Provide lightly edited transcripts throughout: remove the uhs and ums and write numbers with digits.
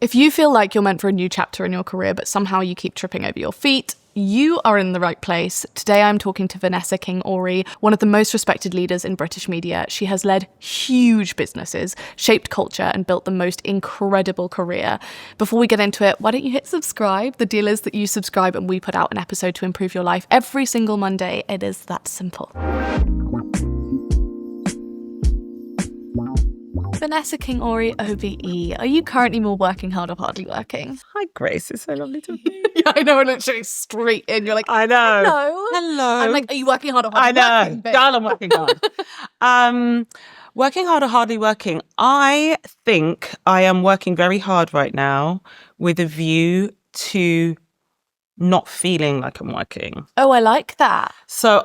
If you feel like you're meant for a new chapter in your career, but somehow you keep tripping over your feet, you are in the right place. Today I'm talking to Vanessa Kingori, one of the most respected leaders in British media. She has led huge businesses, shaped culture, and built the most incredible career. Before we get into it, why don't you hit subscribe? The deal is that you subscribe and we put out an episode to improve your life every single Monday. It is that simple. Vanessa Kingori, OBE. Are you currently more working hard or hardly working? Hi, Grace. It's so lovely to meet you. Yeah, I know. Literally straight in. You're like, I know. Hello. I'm like, are you working hard or hardly working? I know. Darling, I'm working hard. Working hard or hardly working? I think I am working very hard right now with a view to not feeling like I'm working. Oh, I like that. So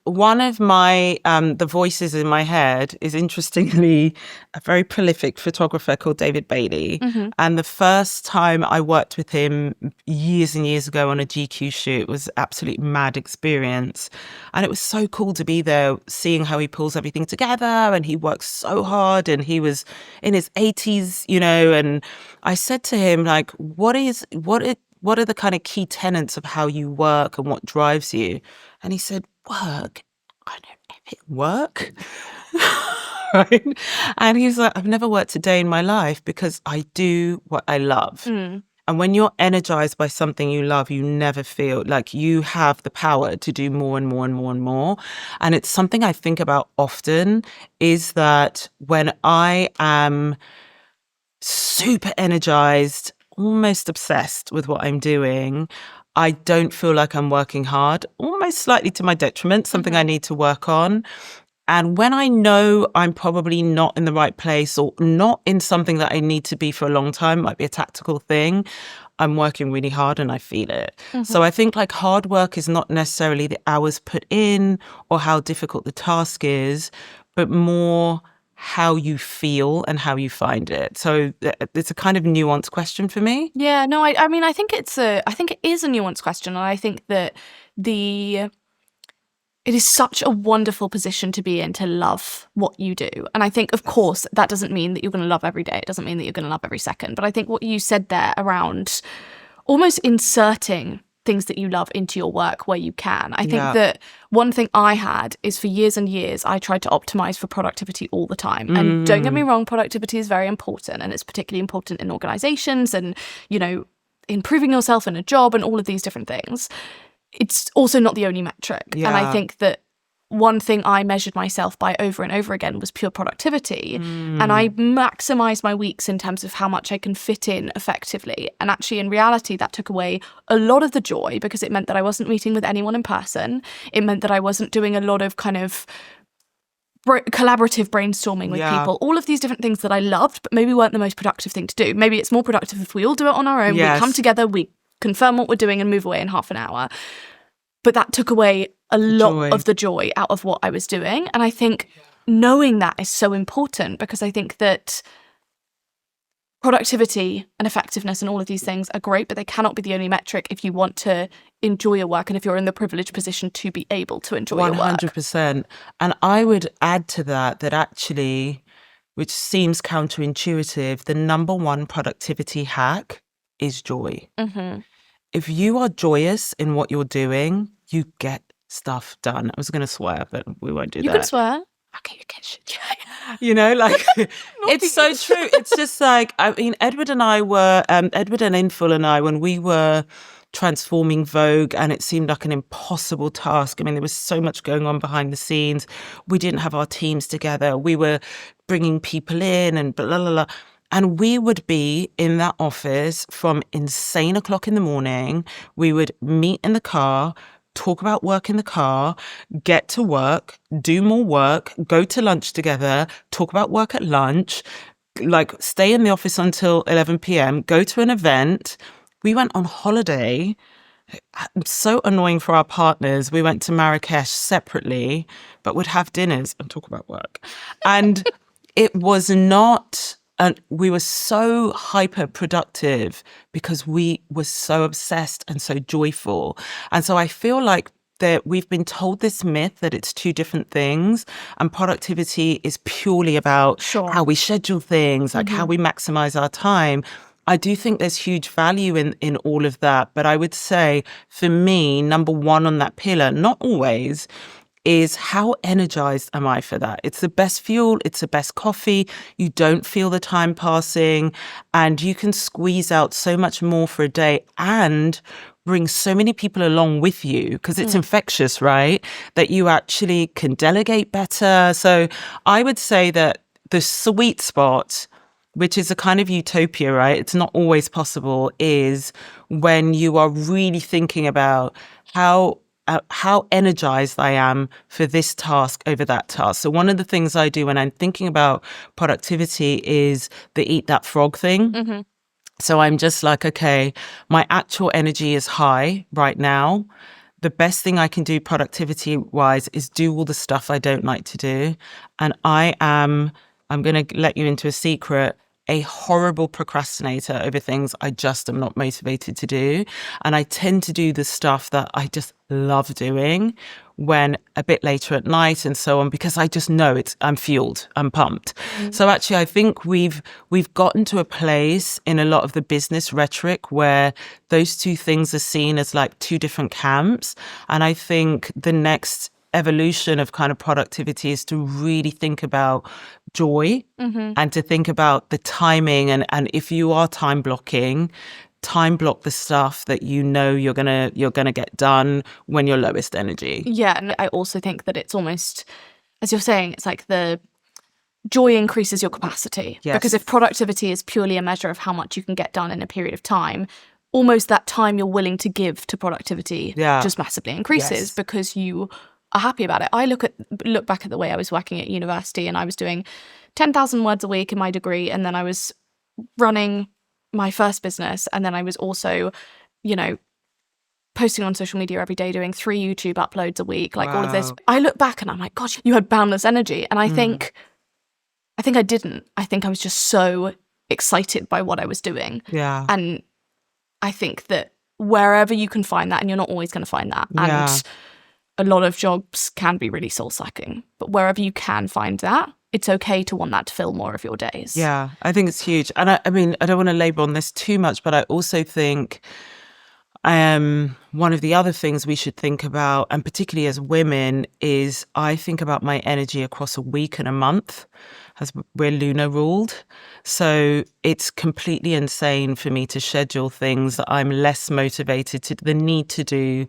one of my, the voices in my head is interestingly a very prolific photographer called David Bailey. Mm-hmm. And the first time I worked with him years and years ago on a GQ shoot was an absolute mad experience. And it was so cool to be there, seeing how he pulls everything together, and he works so hard, and he was in his 80s, you know, and I said to him, like, what are the kind of key tenets of how you work and what drives you? And he said, work. I don't ever work. Right? And he's like, I've never worked a day in my life because I do what I love. Mm. And when you're energized by something you love, you never feel like you have the power to do more and more and more and more. And it's something I think about often, is that when I am super energized, almost obsessed with what I'm doing, I don't feel like I'm working hard, almost slightly to my detriment, something I need to work on. And when I know I'm probably not in the right place or not in something that I need to be for a long time, might be a tactical thing, I'm working really hard and I feel it. Mm-hmm. So I think like hard work is not necessarily the hours put in or how difficult the task is, but more how you feel and how you find it. So it's a kind of nuanced question for me. Yeah, no, I mean, I think it is a nuanced question. And I think that it is such a wonderful position to be in, to love what you do. And I think, of course, that doesn't mean that you're going to love every day. It doesn't mean that you're going to love every second. But I think what you said there around almost inserting things that you love into your work where you can. I think that one thing I had is, for years and years, I tried to optimize for productivity all the time. And don't get me wrong, productivity is very important, and it's particularly important in organizations and, you know, improving yourself in a job and all of these different things. It's also not the only metric. Yeah. And I think that one thing I measured myself by over and over again was pure productivity. And I maximized my weeks in terms of how much I can fit in effectively. And actually, in reality, that took away a lot of the joy, because it meant that I wasn't meeting with anyone in person. It meant that I wasn't doing a lot of kind of collaborative brainstorming with people. All of these different things that I loved, but maybe weren't the most productive thing to do. Maybe it's more productive if we all do it on our own. Yes. We come together, we confirm what we're doing and move away in half an hour. But that took away a lot of the joy out of what I was doing. And I think knowing that is so important, because I think that productivity and effectiveness and all of these things are great, but they cannot be the only metric if you want to enjoy your work and if you're in the privileged position to be able to enjoy your work. 100%. And I would add to that actually, which seems counterintuitive, the number one productivity hack is joy. Mm-hmm. If you are joyous in what you're doing, you get stuff done. I was going to swear, but we won't do that. You can swear. Okay, you get shit. You know, like, it's so true. It's just like, I mean, Edward and Inful and I, when we were transforming Vogue, and it seemed like an impossible task. I mean, there was so much going on behind the scenes. We didn't have our teams together. We were bringing people in and blah, blah, blah. And we would be in that office from insane o'clock in the morning. We would meet in the car, talk about work in the car, get to work, do more work, go to lunch together, talk about work at lunch, like stay in the office until 11 p.m., go to an event. We went on holiday. So annoying for our partners. We went to Marrakesh separately, but would have dinners and talk about work. And it was not... And we were so hyper productive because we were so obsessed and so joyful. And so I feel like that we've been told this myth that it's two different things, and productivity is purely about how we schedule things, like how we maximize our time. I do think there's huge value in all of that. But I would say for me, number one on that pillar, not always, is how energized am I for that? It's the best fuel. It's the best coffee. You don't feel the time passing, and you can squeeze out so much more for a day and bring so many people along with you because it's infectious, right? That you actually can delegate better. So I would say that the sweet spot, which is a kind of utopia, right? It's not always possible, is when you are really thinking about how energized I am for this task over that task. So one of the things I do when I'm thinking about productivity is the eat that frog thing. So I'm just like, okay, my actual energy is high right now. The best thing I can do productivity wise is do all the stuff I don't like to do. And I'm going to let you into a secret, a horrible procrastinator over things I just am not motivated to do. And I tend to do the stuff that I just love doing when a bit later at night and so on, because I just know I'm fueled, I'm pumped. So actually, I think we've gotten to a place in a lot of the business rhetoric where those two things are seen as like two different camps. And I think the next evolution of kind of productivity is to really think about joy and to think about the timing. And if you are time blocking, time block the stuff that you know you're gonna get done when you're lowest energy. Yeah, and I also think that it's almost, as you're saying, it's like the joy increases your capacity. Yes. Because if productivity is purely a measure of how much you can get done in a period of time, almost that time you're willing to give to productivity just massively increases because you are happy about it. I look back at the way I was working at university, and I was doing 10,000 words a week in my degree, and then I was running my first business, and then I was also, posting on social media every day, doing 3 YouTube uploads a week, like all of this. I look back and I'm like, gosh, you had boundless energy. And I think I didn't. I think I was just so excited by what I was doing. Yeah. And I think that wherever you can find that, and you're not always going to find that, and a lot of jobs can be really soul-sucking, but wherever you can find that, it's okay to want that to fill more of your days. Yeah, I think it's huge. And I mean, I don't want to labor on this too much, but I also think one of the other things we should think about, and particularly as women, is I think about my energy across a week and a month, as we're lunar ruled. So it's completely insane for me to schedule things that I'm less motivated to the need to do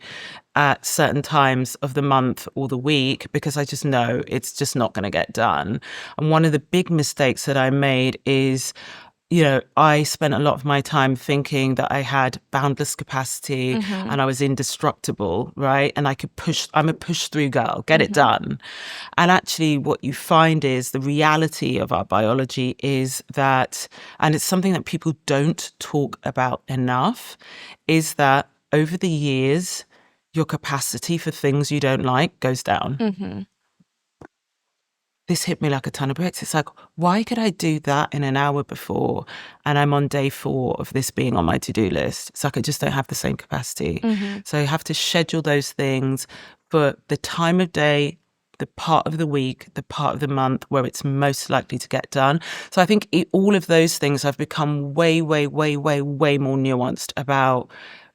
at certain times of the month or the week, because I just know it's just not going to get done. And one of the big mistakes that I made is, I spent a lot of my time thinking that I had boundless capacity and I was indestructible, right? And I'm a push through girl, get it done. And actually what you find is the reality of our biology is that, and it's something that people don't talk about enough, is that over the years, your capacity for things you don't like goes down. This hit me like a ton of bricks. It's like, why could I do that in an hour before and I'm on day 4 of this being on my to-do list? It's like I just don't have the same capacity. So you have to schedule those things for the time of day, the part of the week, the part of the month where it's most likely to get done. So I think all of those things I've become way, way, way, way, way more nuanced about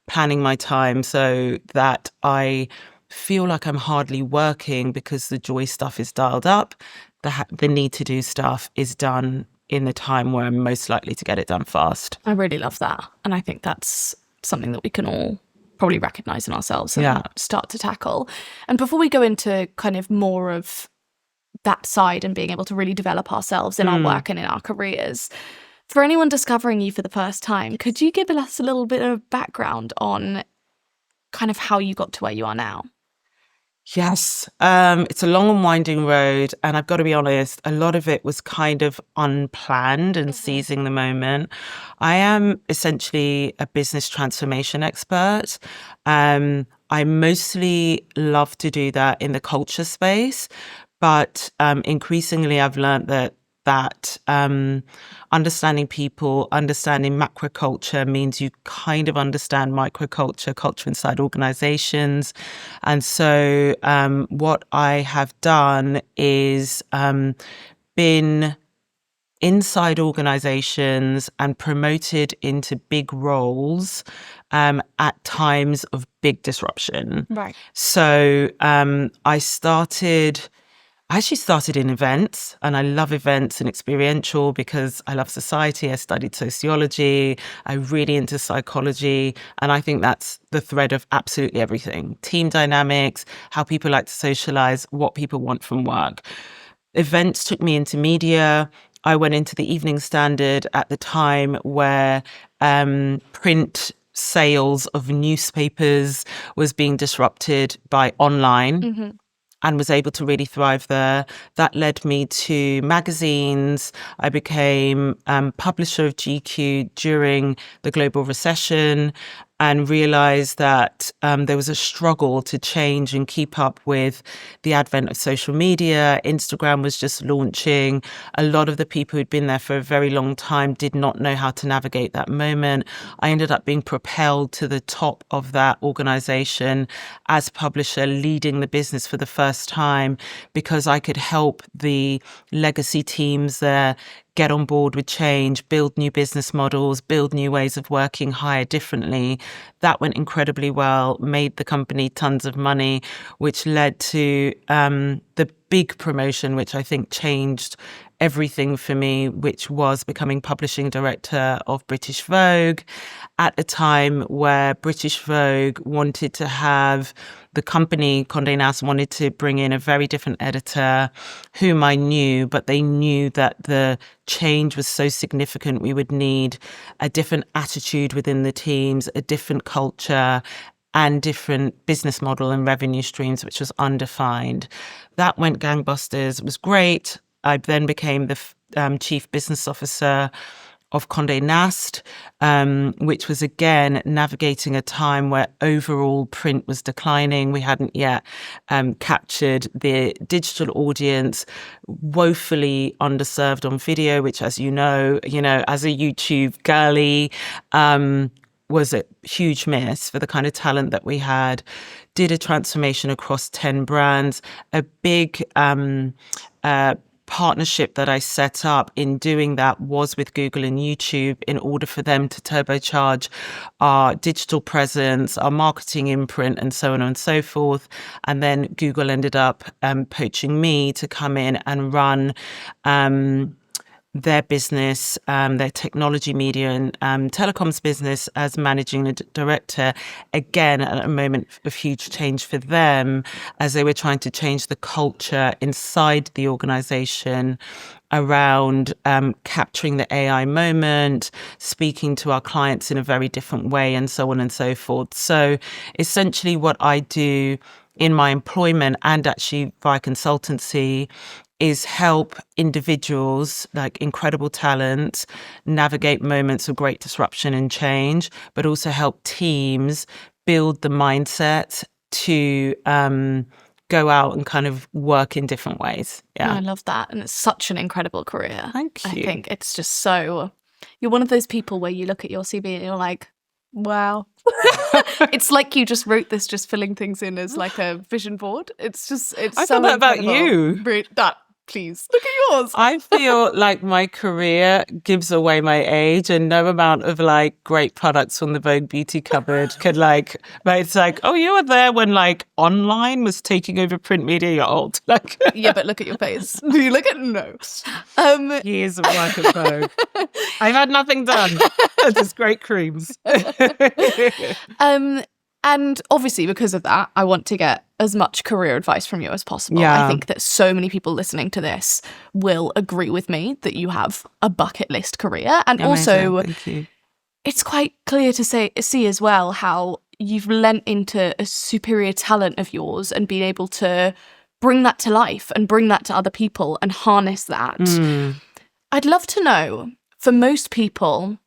planning my time so that I feel like I'm hardly working because the joy stuff is dialed up. The need to do stuff is done in the time where I'm most likely to get it done fast. I really love that. And I think that's something that we can all probably recognize in ourselves and start to tackle. And before we go into kind of more of that side and being able to really develop ourselves in our work and in our careers, for anyone discovering you for the first time, could you give us a little bit of background on kind of how you got to where you are now? Yes, it's a long and winding road, and I've got to be honest, a lot of it was kind of unplanned and seizing the moment. I am essentially a business transformation expert. I mostly love to do that in the culture space, but increasingly I've learned that understanding people, understanding macro culture means you kind of understand microculture, culture inside organizations. And so what I have done is been inside organizations and promoted into big roles at times of big disruption. Right. So I actually started in events, and I love events and experiential because I love society. I studied sociology. I'm really into psychology. And I think that's the thread of absolutely everything. Team dynamics, how people like to socialize, what people want from work. Events took me into media. I went into the Evening Standard at the time where print sales of newspapers was being disrupted by online. And was able to really thrive there. That led me to magazines. I became publisher of GQ during the global recession and realized that there was a struggle to change and keep up with the advent of social media. Instagram was just launching. A lot of the people who'd been there for a very long time did not know how to navigate that moment. I ended up being propelled to the top of that organization as publisher, leading the business for the first time because I could help the legacy teams there get on board with change, build new business models, build new ways of working, hire differently. That went incredibly well, made the company tons of money, which led to the big promotion, which I think changed everything for me, which was becoming publishing director of British Vogue at a time where British Vogue wanted to have the company, Condé Nast, wanted to bring in a very different editor whom I knew, but they knew that the change was so significant. We would need a different attitude within the teams, a different culture, and different business model and revenue streams, which was undefined. That went gangbusters. It was great. I then became the chief business officer of Condé Nast, which was again navigating a time where overall print was declining. We hadn't yet captured the digital audience, woefully underserved on video, which, as you know, as a YouTube girly, was a huge miss for the kind of talent that we had. Did a transformation across 10 brands, a big partnership that I set up in doing that was with Google and YouTube in order for them to turbocharge our digital presence, our marketing imprint, and so on and so forth. And then Google ended up poaching me to come in and run their business, their technology, media, and telecoms business as managing director, again, at a moment of huge change for them as they were trying to change the culture inside the organization around capturing the AI moment, speaking to our clients in a very different way, and so on and so forth. So essentially what I do in my employment and actually via consultancy is help individuals, like incredible talent, navigate moments of great disruption and change, but also help teams build the mindset to go out and kind of work in different ways. Yeah. I love that. And it's such an incredible career. Thank you. I think it's just so, you're one of those people where you look at your CV and you're like, wow. It's like you just wrote this, just filling things in as like a vision board. It's so thought that about you. That, please, look at yours. I feel like my career gives away my age, and no amount of like great products from the Vogue beauty cupboard could but it's like, oh, you were there when like online was taking over print media. You're old. Like, yeah, but look at your face. You look at no. Years of work at Vogue. I've had nothing done. Just great creams. And obviously, because of that, I want to get as much career advice from you as possible. Yeah. I think that so many people listening to this will agree with me that you have a bucket list career. And Amazing. also, Thank you. It's quite clear to see as well how you've lent into a superior talent of yours and been able to bring that to life and bring that to other people and harness that. I'd love to know, for most people,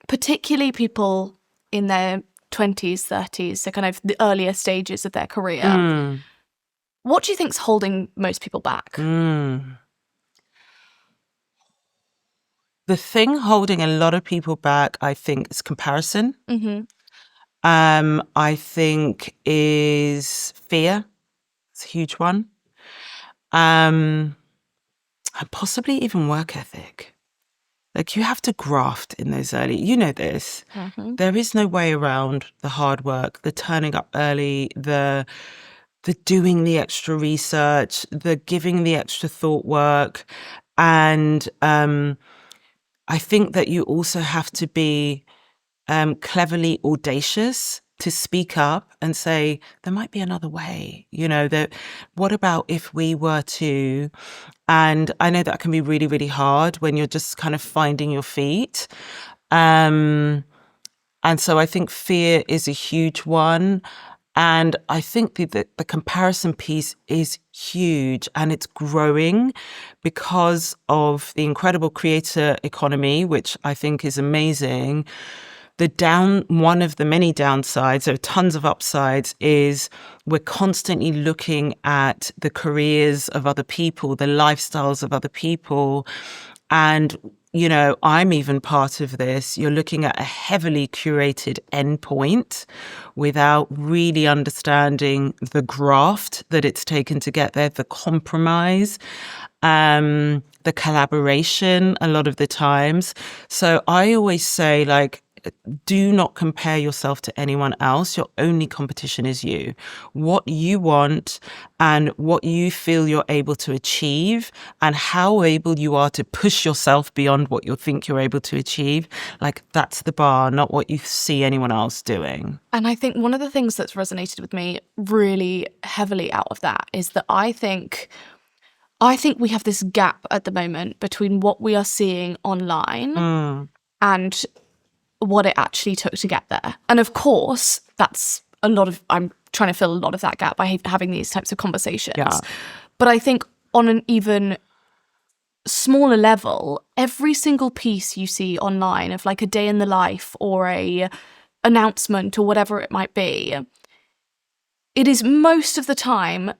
particularly people in their 20s, 30s, so kind of the earlier stages of their career, what do you think's holding most people back? The thing holding a lot of people back, I think, is comparison. I think is fear. It's a huge one. And possibly even work ethic. Like, you have to graft in those early, you know this. There is no way around the hard work, the turning up early, the doing the extra research, the giving the extra thought work. And I think that you also have to be cleverly audacious to speak up and say, there might be another way, that what about if we were to, and I know that can be really, really hard when you're just kind of finding your feet. And so I think fear is a huge one. And I think the comparison piece is huge, and it's growing because of the incredible creator economy, which I think is amazing. One of the many downsides, there are tons of upsides, is we're constantly looking at the careers of other people, the lifestyles of other people. And, I'm even part of this. You're looking at a heavily curated endpoint without really understanding the graft that it's taken to get there, the compromise, the collaboration a lot of the times. So I always say, like, do not compare yourself to anyone else. Your only competition is you. What you want and what you feel you're able to achieve, and how able you are to push yourself beyond what you think you're able to achieve. Like, that's the bar, not what you see anyone else doing. And I think one of the things that's resonated with me really heavily out of that is that I think we have this gap at the moment between what we are seeing online and what it actually took to get there. And of course, I'm trying to fill a lot of that gap by having these types of conversations. Yeah. But I think on an even smaller level, every single piece you see online of like a day in the life or a announcement or whatever it might be, it is most of the time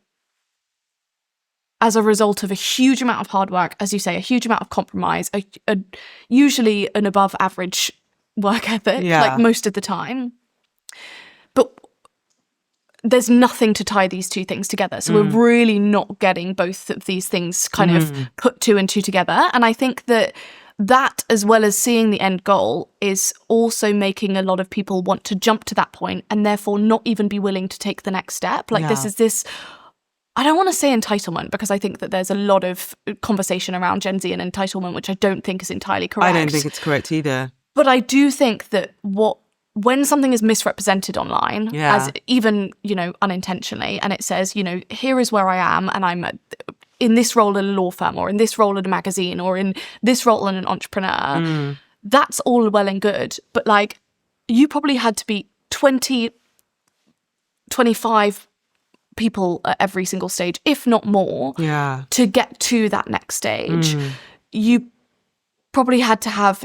as a result of a huge amount of hard work, as you say, a huge amount of compromise, usually an above average work ethic, like most of the time. But there's nothing to tie these two things together. So we're really not getting both of these things kind of put two and two together. And I think that as well as seeing the end goal, is also making a lot of people want to jump to that point and therefore not even be willing to take the next step. Like this I don't want to say entitlement, because I think that there's a lot of conversation around Gen Z and entitlement, which I don't think is entirely correct. I don't think it's correct either. But I do think that when something is misrepresented online, as even, unintentionally, and it says, here is where I am, and I'm in this role in a law firm, or in this role in a magazine, or in this role in an entrepreneur, that's all well and good. But like, you probably had to be 20, 25 people at every single stage, if not more, to get to that next stage. You probably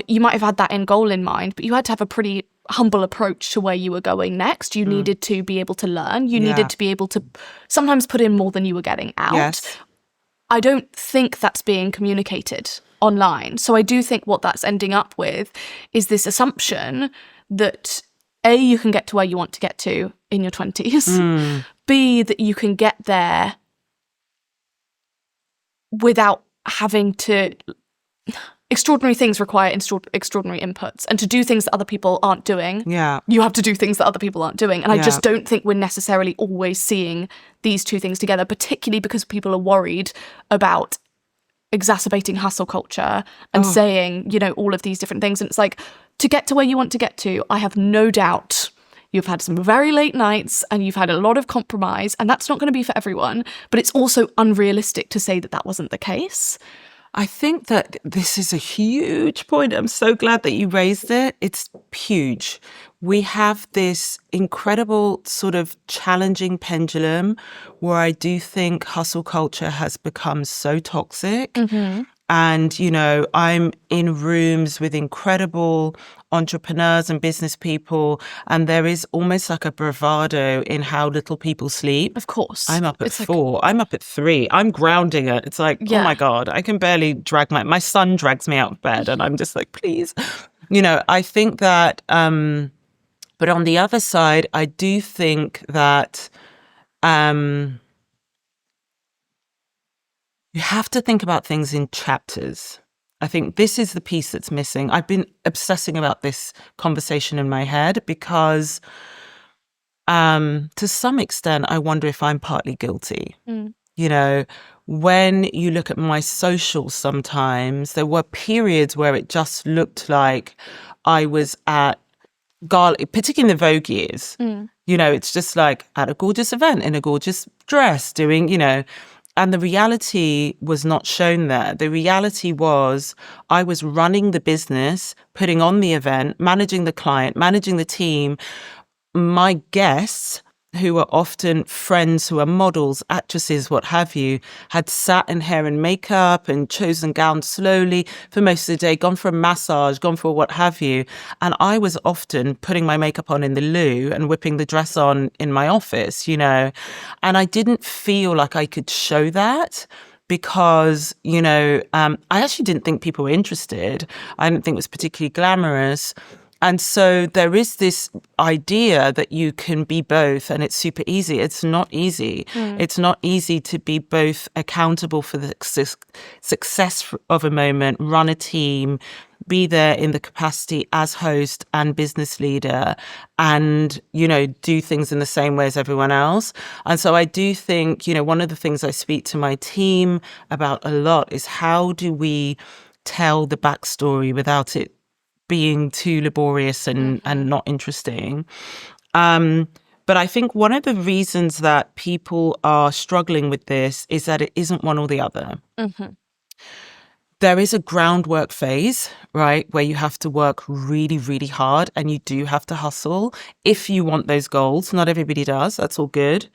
you might have had that end goal in mind, but you had to have a pretty humble approach to where you were going next. You needed to be able to learn. You needed to be able to sometimes put in more than you were getting out. Yes. I don't think that's being communicated online. So I do think what that's ending up with is this assumption that A, you can get to where you want to get to in your 20s. B, that you can get there without having to... Extraordinary things require extraordinary inputs, and to do things that other people aren't doing, you have to do things that other people aren't doing. And I just don't think we're necessarily always seeing these two things together, particularly because people are worried about exacerbating hustle culture and saying, all of these different things. And it's like, to get to where you want to get to, I have no doubt you've had some very late nights and you've had a lot of compromise, and that's not going to be for everyone. But it's also unrealistic to say that that wasn't the case. I think that this is a huge point. I'm so glad that you raised it. It's huge. We have this incredible sort of challenging pendulum where I do think hustle culture has become so toxic. And, I'm in rooms with incredible entrepreneurs and business people, and there is almost like a bravado in how little people sleep. Of course. I'm up at 4. I'm up at 3. I'm grounding it. It's like, oh my God, I can barely drag my son drags me out of bed, and I'm just like, please. I think that, but on the other side, I do think that, you have to think about things in chapters. I think this is the piece that's missing. I've been obsessing about this conversation in my head because to some extent, I wonder if I'm partly guilty. You know, when you look at my socials sometimes, there were periods where it just looked like I was at particularly in the Vogue years. You know, it's just like at a gorgeous event in a gorgeous dress doing, and the reality was not shown there. The reality was I was running the business, putting on the event, managing the client, managing the team. My guests, who are often friends who are models, actresses, what have you, had sat in hair and makeup and chosen gowns slowly for most of the day, gone for a massage, gone for what have you. And I was often putting my makeup on in the loo and whipping the dress on in my office, and I didn't feel like I could show that because, I actually didn't think people were interested. I didn't think it was particularly glamorous. And so there is this idea that you can be both, and it's super easy. It's not easy. It's not easy to be both accountable for the success of a moment, run a team, be there in the capacity as host and business leader, and, do things in the same way as everyone else. And so I do think, one of the things I speak to my team about a lot is how do we tell the backstory without it being too laborious and not interesting. But I think one of the reasons that people are struggling with this is that it isn't one or the other. There is a groundwork phase, right, where you have to work really, really hard and you do have to hustle if you want those goals. Not everybody does. That's all good.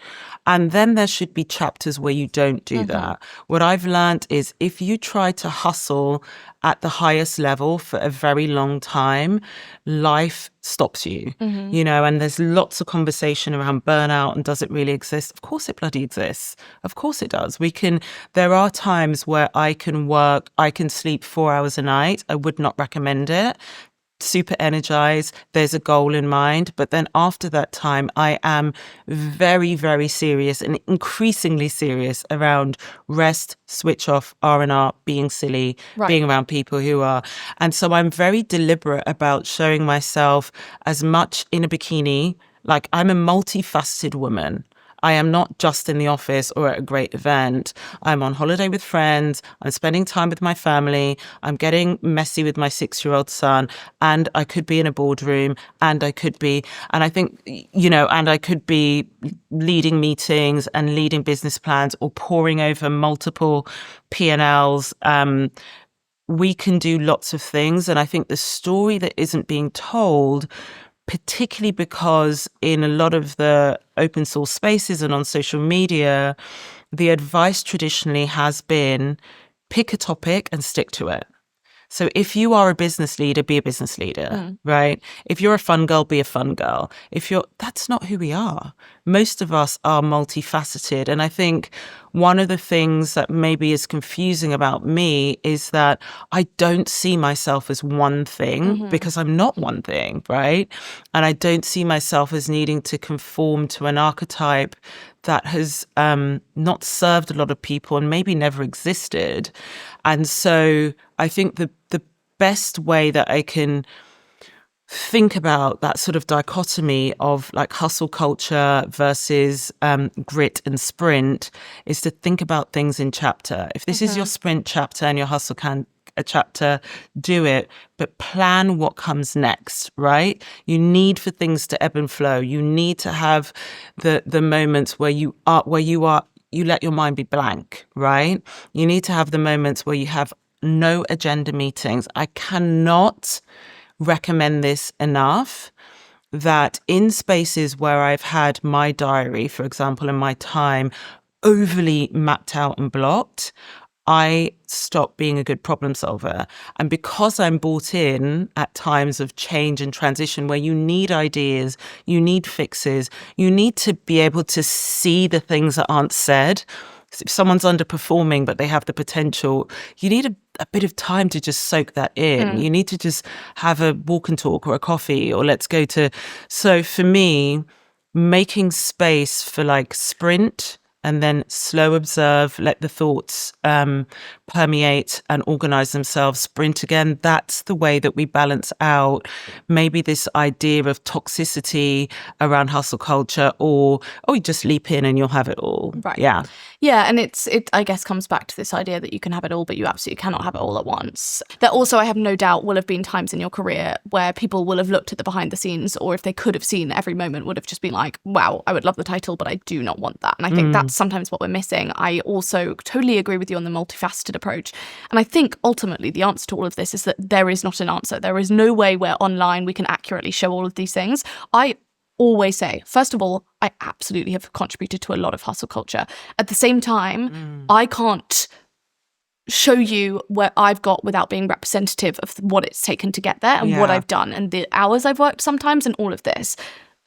And then there should be chapters where you don't do that. What I've learned is if you try to hustle at the highest level for a very long time, life stops you, and there's lots of conversation around burnout and does it really exist? Of course it bloody exists. Of course it does. There are times where I can sleep 4 hours a night. I would not recommend it. Super energized. There's a goal in mind. But then after that time, I am very, very serious and increasingly serious around rest, switch off, R&R, being silly, being around people who are. And so I'm very deliberate about showing myself as much in a bikini. Like I'm a multifaceted woman. I am not just in the office or at a great event. I'm on holiday with friends. I'm spending time with my family. I'm getting messy with my 6-year-old son. And I could be in a boardroom and I could be leading meetings and leading business plans or poring over multiple P&Ls. We can do lots of things. And I think the story that isn't being told, particularly because in a lot of the open source spaces and on social media, the advice traditionally has been pick a topic and stick to it. So if you are a business leader, be a business leader, right? If you're a fun girl, be a fun girl. That's not who we are. Most of us are multifaceted. And I think one of the things that maybe is confusing about me is that I don't see myself as one thing because I'm not one thing, right? And I don't see myself as needing to conform to an archetype that has not served a lot of people and maybe never existed. And so I think the best way that I can think about that sort of dichotomy of like hustle culture versus grit and sprint is to think about things in chapter. If this is your sprint chapter and your hustle chapter, do it, but plan what comes next, right? You need for things to ebb and flow. You need to have the moments where you let your mind be blank, right? You need to have the moments where you have no agenda meetings. I cannot recommend this enough, that in spaces where I've had my diary, for example, and my time overly mapped out and blocked, I stop being a good problem solver. And because I'm brought in at times of change and transition where you need ideas, you need fixes, you need to be able to see the things that aren't said. If someone's underperforming, but they have the potential, you need a bit of time to just soak that in. You need to just have a walk and talk or a coffee or let's go to. So for me, making space for like sprint and then slow observe, let the thoughts permeate and organize themselves, sprint again. That's the way that we balance out maybe this idea of toxicity around hustle culture, or, oh, you just leap in and you'll have it all. Right. Yeah. Yeah, and it I guess comes back to this idea that you can have it all, but you absolutely cannot have it all at once. There also, I have no doubt, will have been times in your career where people will have looked at the behind the scenes, or if they could have seen every moment, would have just been like, wow, I would love the title, but I do not want that. And I think that's sometimes what we're missing. I also totally agree with you on the multifaceted approach. And I think ultimately the answer to all of this is that there is not an answer. There is no way where online we can accurately show all of these things. I always say, first of all, I absolutely have contributed to a lot of hustle culture. At the same time, I can't show you where I've got without being representative of what it's taken to get there and what I've done and the hours I've worked sometimes and all of this.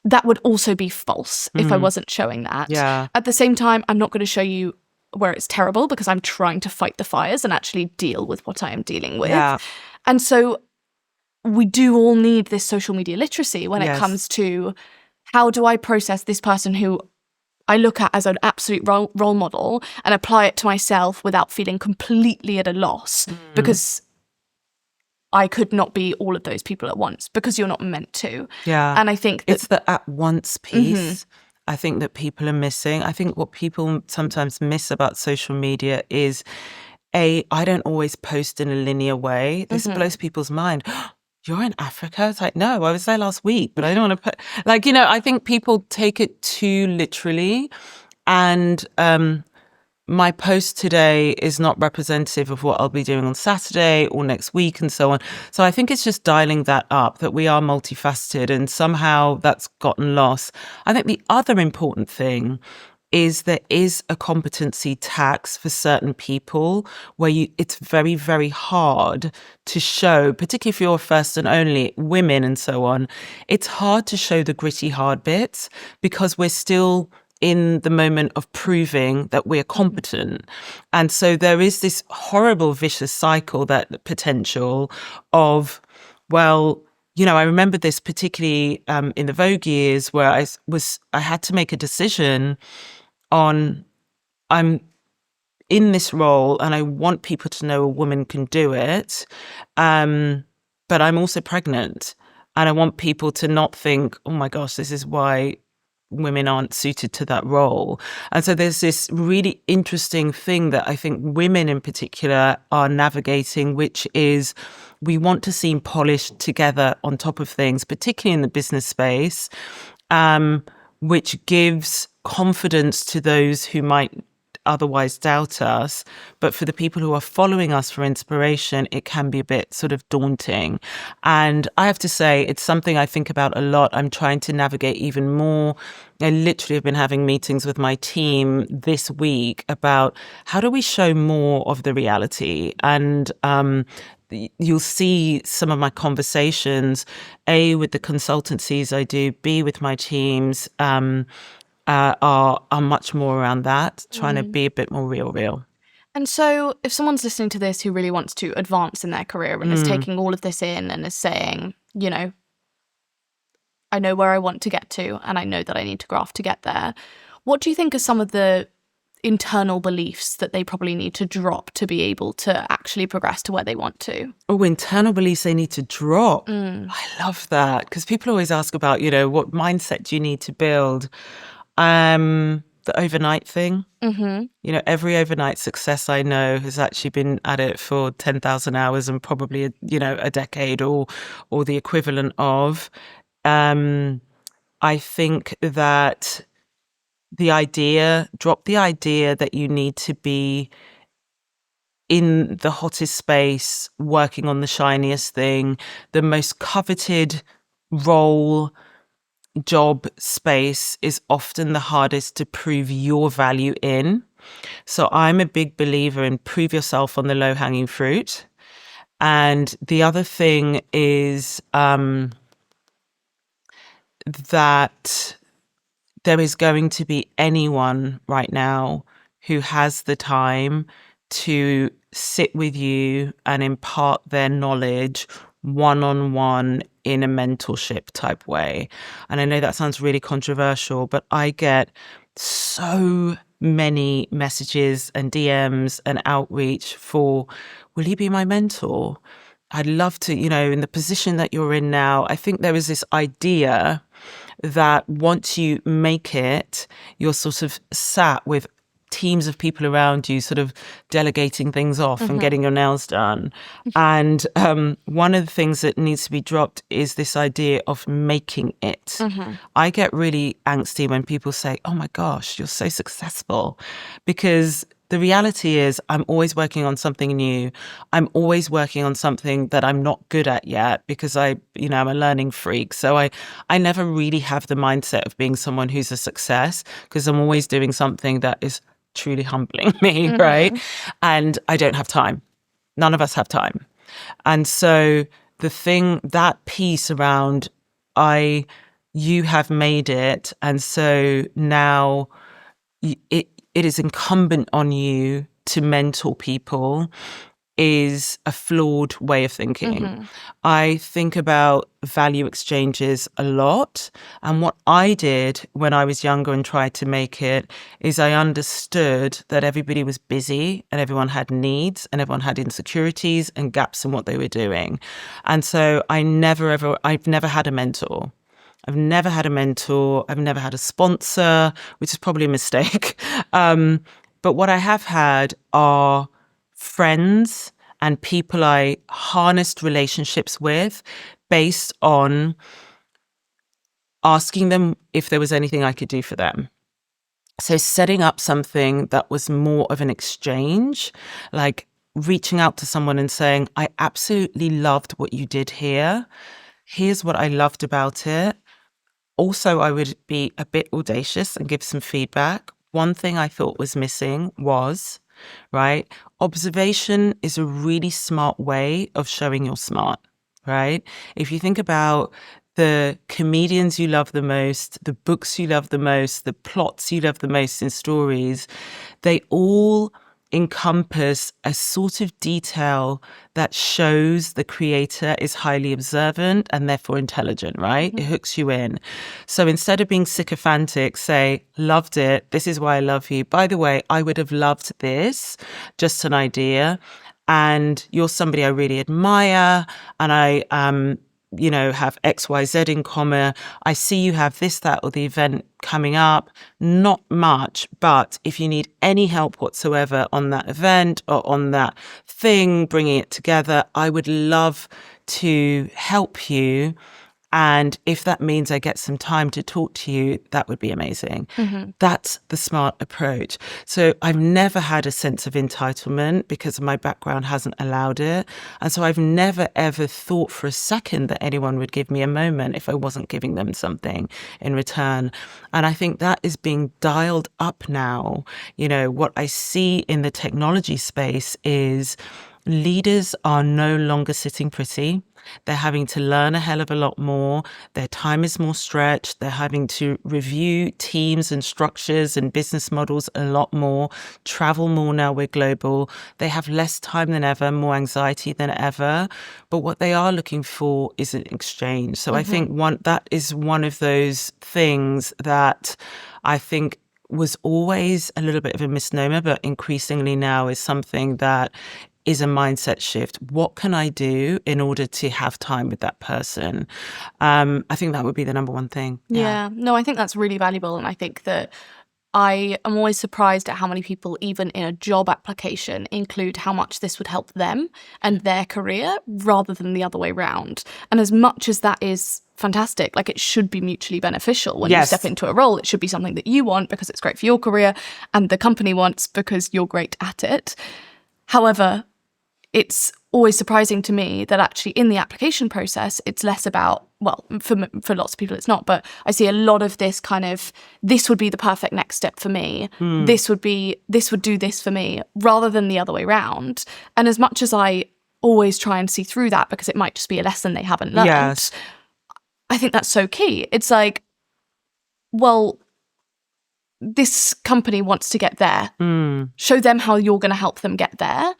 That would also be false if I wasn't showing that. Yeah. At the same time, I'm not going to show you where it's terrible because I'm trying to fight the fires and actually deal with what I am dealing with. Yeah. And so we do all need this social media literacy when it comes to how do I process this person who I look at as an absolute role model and apply it to myself without feeling completely at a loss because I could not be all of those people at once because you're not meant to. Yeah. And I think that it's the at once piece. I think that people are missing. I think what people sometimes miss about social media is I don't always post in a linear way. This blows people's mind. You're in Africa? It's like, no, I was there last week, but I don't want to put, like, I think people take it too literally. And my post today is not representative of what I'll be doing on Saturday or next week and so on. So I think it's just dialing that up, that we are multifaceted, and somehow that's gotten lost. I think the other important thing is there is a competency tax for certain people where it's very, very hard to show, particularly if you're first and only women and so on, it's hard to show the gritty hard bits because we're still in the moment of proving that we're competent. And so there is this horrible vicious cycle, that potential of, well, I remember this particularly in the Vogue years where I had to make a decision on, I'm in this role and I want people to know a woman can do it, but I'm also pregnant and I want people to not think, oh my gosh, this is why women aren't suited to that role. And so there's this really interesting thing that I think women in particular are navigating, which is we want to seem polished together on top of things, particularly in the business space, which gives confidence to those who might otherwise doubt us. But for the people who are following us for inspiration, it can be a bit sort of daunting. And I have to say, it's something I think about a lot. I'm trying to navigate even more. I literally have been having meetings with my team this week about how do we show more of the reality. And you'll see some of my conversations, A, with the consultancies I do, B, with my teams, are much more around that, trying to be a bit more real. And so if someone's listening to this who really wants to advance in their career and is taking all of this in and is saying, I know where I want to get to and I know that I need to graft to get there, what do you think are some of the internal beliefs that they probably need to drop to be able to actually progress to where they want to? Oh, internal beliefs they need to drop. I love that, because people always ask about, what mindset do you need to build? The overnight thing. Every overnight success I know has actually been at it for 10,000 hours and probably, a decade or the equivalent of. I think that drop the idea that you need to be in the hottest space, working on the shiniest thing, the most coveted role, job space is often the hardest to prove your value in. So I'm a big believer in prove yourself on the low-hanging fruit. And the other thing is that there is going to be anyone right now who has the time to sit with you and impart their knowledge one-on-one in a mentorship type way. And I know that sounds really controversial, but I get so many messages and DMs and outreach for, will you be my mentor? I'd love to, in the position that you're in now. I think there is this idea that once you make it, you're sort of sat with teams of people around you, sort of delegating things off and getting your nails done. And one of the things that needs to be dropped is this idea of making it. I get really angsty when people say, oh my gosh, you're so successful, because the reality is I'm always working on something new. I'm always working on something that I'm not good at yet, because I'm a learning freak. So I never really have the mindset of being someone who's a success, because I'm always doing something that is truly humbling me, right? And I don't have time. None of us have time. And so that piece around you have made it, and so now it is incumbent on you to mentor people, is a flawed way of thinking. I think about value exchanges a lot. And what I did when I was younger and tried to make it is I understood that everybody was busy and everyone had needs and everyone had insecurities and gaps in what they were doing. And so I've never had a mentor. I've never had a mentor. I've never had a sponsor, which is probably a mistake. But what I have had are friends and people I harnessed relationships with based on asking them if there was anything I could do for them. So setting up something that was more of an exchange, like reaching out to someone and saying, I absolutely loved what you did here. Here's what I loved about it. Also, I would be a bit audacious and give some feedback. One thing I thought was missing was, right, observation is a really smart way of showing you're smart, right? If you think about the comedians you love the most, the books you love the most, the plots you love the most in stories, they all encompass a sort of detail that shows the creator is highly observant and therefore intelligent, right? It hooks you in. So instead of being sycophantic, say, loved it, this is why I love you. By the way, I would have loved this, just an idea. And you're somebody I really admire, and I have XYZ in common. I see you have this, that, or the event coming up. Not much, but if you need any help whatsoever on that event or on that thing, bringing it together, I would love to help you. And if that means I get some time to talk to you, that would be amazing. That's the smart approach. So I've never had a sense of entitlement because my background hasn't allowed it. And so I've never, ever thought for a second that anyone would give me a moment if I wasn't giving them something in return. And I think that is being dialed up now. What I see in the technology space is leaders are no longer sitting pretty. They're having to learn a hell of a lot more. Their time is more stretched. They're having to review teams and structures and business models a lot more, travel more now we're global. They have less time than ever, more anxiety than ever. But what they are looking for is an exchange. So I think that is one of those things that I think was always a little bit of a misnomer, but increasingly now is something that is a mindset shift. What can I do in order to have time with that person? I think that would be the number one thing. Yeah. No, I think that's really valuable. And I think that I am always surprised at how many people, even in a job application, include how much this would help them and their career rather than the other way around. And as much as that is fantastic, like it should be mutually beneficial when you step into a role. It should be something that you want because it's great for your career and the company wants because you're great at it. However, it's always surprising to me that actually in the application process, it's less about, well, for lots of people it's not, but I see a lot of this kind of, this would be the perfect next step for me. This would do this for me, rather than the other way around. And as much as I always try and see through that because it might just be a lesson they haven't learned, I think that's so key. It's like, well, this company wants to get there. Show them how you're going to help them get there.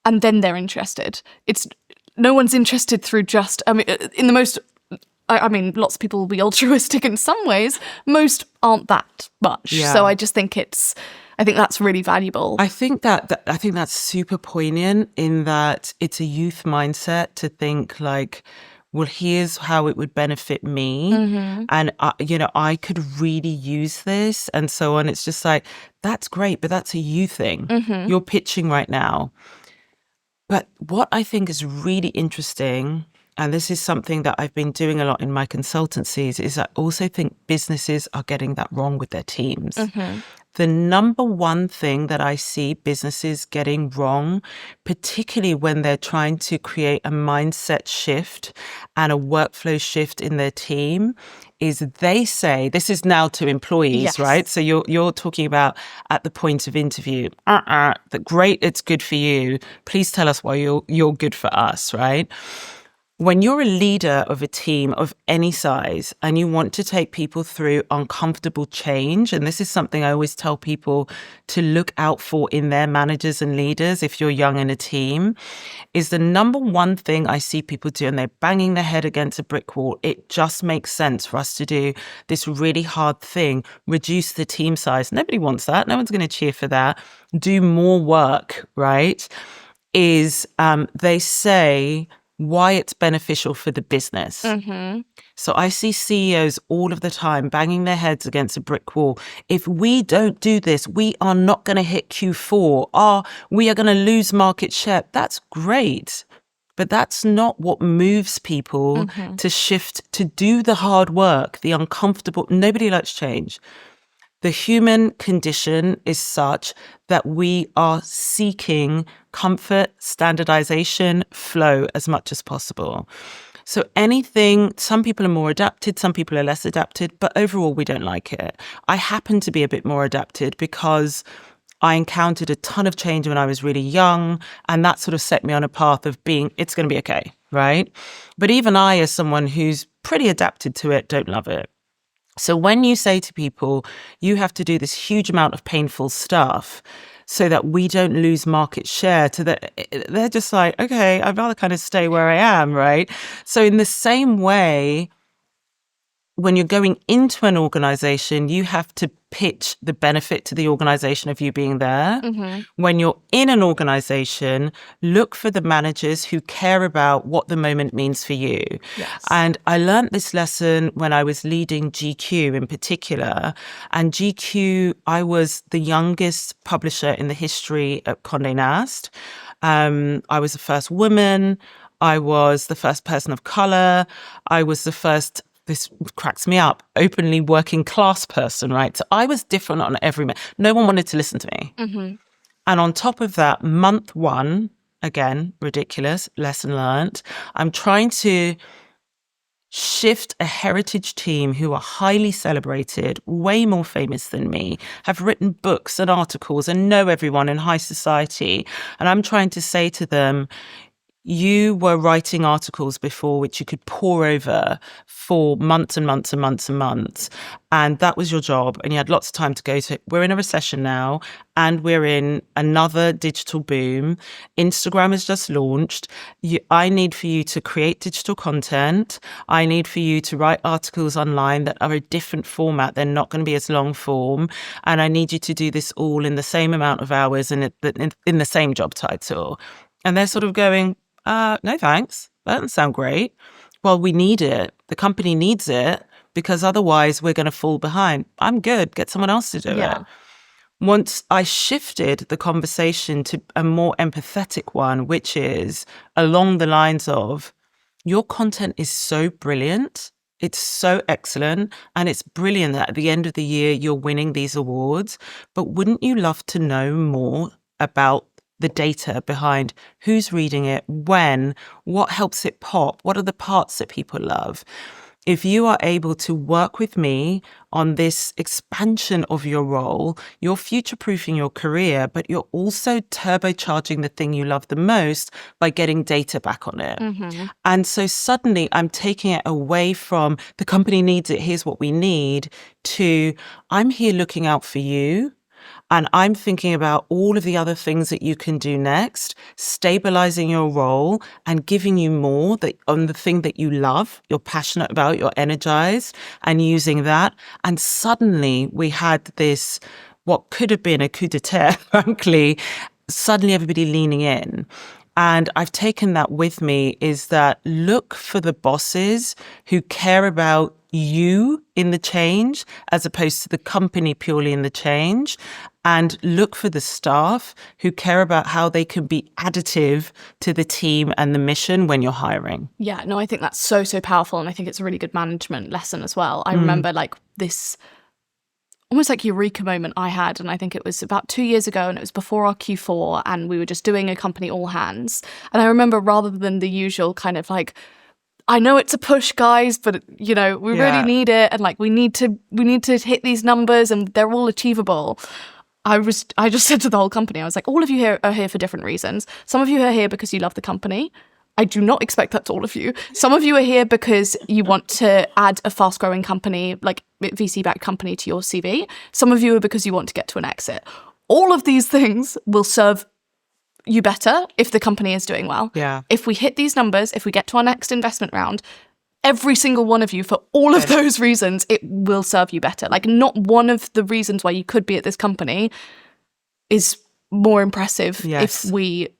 And then they're interested. It's no one's interested through just, in the most, lots of people will be altruistic in some ways. Most aren't that much. So I just think I think that's really valuable. I think that's super poignant in that it's a youth mindset to think like, well, here's how it would benefit me. And, I could really use this and so on. It's just like, that's great, but that's a you thing. You're pitching right now. But what I think is really interesting, and this is something that I've been doing a lot in my consultancies, is I also think businesses are getting that wrong with their teams. The number one thing that I see businesses getting wrong, particularly when they're trying to create a mindset shift and a workflow shift in their team, is they say, this is now to employees, Yes. right? So you're talking about at the point of interview, that great, it's good for you. Please tell us why you're good for us, right? When you're a leader of a team of any size and you want to take people through uncomfortable change, and this is something I always tell people to look out for in their managers and leaders if you're young in a team, is the number one thing I see people do, and they're banging their head against a brick wall. It just makes sense for us to do this really hard thing, reduce the team size. Nobody wants that. No one's going to cheer for that. Do more work, right? Is they say why it's beneficial for the business. So I see CEOs all of the time banging their heads against a brick wall. If we don't do this, we are not going to hit Q4. We are going to lose market share. That's great. But that's not what moves people to shift, to do the hard work, the uncomfortable. Nobody likes change. The human condition is such that we are seeking comfort, standardization, flow as much as possible. So anything, some people are more adapted, some people are less adapted, but overall we don't like it. I happen to be a bit more adapted because I encountered a ton of change when I was really young, and that sort of set me on a path of being, it's going to be okay, right? But even I, as someone who's pretty adapted to it, don't love it. So when you say to people, you have to do this huge amount of painful stuff so that we don't lose market share, they're just like, okay, I'd rather kind of stay where I am, right? So in the same way, when you're going into an organization, you have to pitch the benefit to the organization of you being there. When you're in an organization, look for the managers who care about what the moment means for you. Yes. And I learned this lesson when I was leading GQ in particular. And GQ, I was the youngest publisher in the history of Condé Nast. I was the first woman. I was the first person of color. I was the first, this cracks me up, openly working class person, right? So I was different on every, no one wanted to listen to me. And on top of that, month one, again, ridiculous, lesson learned, I'm trying to shift a heritage team who are highly celebrated, way more famous than me, have written books and articles and know everyone in high society. And I'm trying to say to them, you were writing articles before which you could pore over for months and months and months and months. And that was your job. And you had lots of time to go to it. We're in a recession now, and we're in another digital boom. Instagram has just launched. I need for you to create digital content. I need for you to write articles online that are a different format. They're not going to be as long form. And I need you to do this all in the same amount of hours and in the same job title. And they're sort of going, no, thanks. That doesn't sound great. Well, we need it. The company needs it because otherwise we're going to fall behind. I'm good. Get someone else to do it. Once I shifted the conversation to a more empathetic one, which is along the lines of, your content is so brilliant. It's so excellent. And it's brilliant that at the end of the year, you're winning these awards. But wouldn't you love to know more about the data behind who's reading it, when, what helps it pop, what are the parts that people love? If you are able to work with me on this expansion of your role, you're future-proofing your career, but you're also turbocharging the thing you love the most by getting data back on it. And so suddenly I'm taking it away from the company needs it, here's what we need, to I'm here looking out for you. And I'm thinking about all of the other things that you can do next, stabilizing your role and giving you more on the thing that you love, you're passionate about, you're energized, and using that. And suddenly we had this what could have been a coup d'etat, frankly, suddenly everybody leaning in. And I've taken that with me, is that look for the bosses who care about you in the change as opposed to the company purely in the change. And look for the staff who care about how they can be additive to the team and the mission when you're hiring. Yeah, no, I think that's so, so powerful. And I think it's a really good management lesson as well. I remember like this almost like eureka moment I had, and I think it was about 2 years ago, and it was before our Q4, and we were just doing a company all hands. And I remember, rather than the usual kind of like, I know it's a push, guys, but we really need it, and like we need to hit these numbers, and they're all achievable. I just said to the whole company, I was like, all of you here are here for different reasons. Some of you are here because you love the company. I do not expect that's all of you. Some of you are here because you want to add a fast-growing company, like VC-backed company, to your CV. Some of you are because you want to get to an exit. All of these things will serve you better if the company is doing well. Yeah. If we hit these numbers, if we get to our next investment round, every single one of you, for all of those reasons, it will serve you better. Like, not one of the reasons why you could be at this company is more impressive if we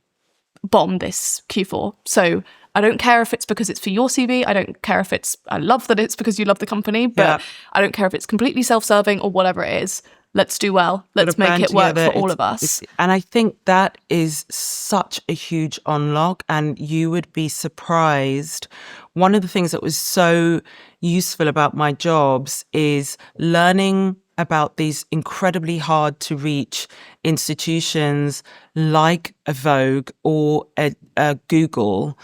bomb this Q4. So I don't care if it's because it's for your CV. I don't care if I love that it's because you love the company, but I don't care if it's completely self-serving or whatever it is. Let's do well. Let's make it work for all of us. And I think that is such a huge unlock, and you would be surprised. One of the things that was so useful about my jobs is learning about these incredibly hard to reach institutions like a Vogue or a Google.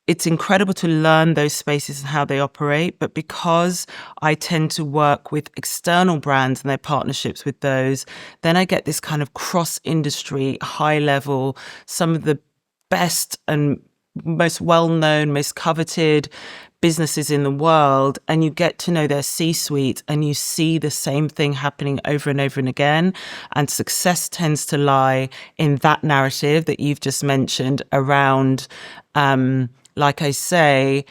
It's incredible to learn those spaces and how they operate. But because I tend to work with external brands and their partnerships with those, then I get this kind of cross-industry, high-level, some of the best and most well-known, most coveted businesses in the world, and you get to know their C-suite, and you see the same thing happening over and over and again. And success tends to lie in that narrative that you've just mentioned around, like I say,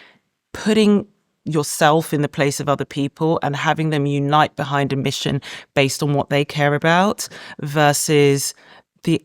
putting yourself in the place of other people and having them unite behind a mission based on what they care about versus the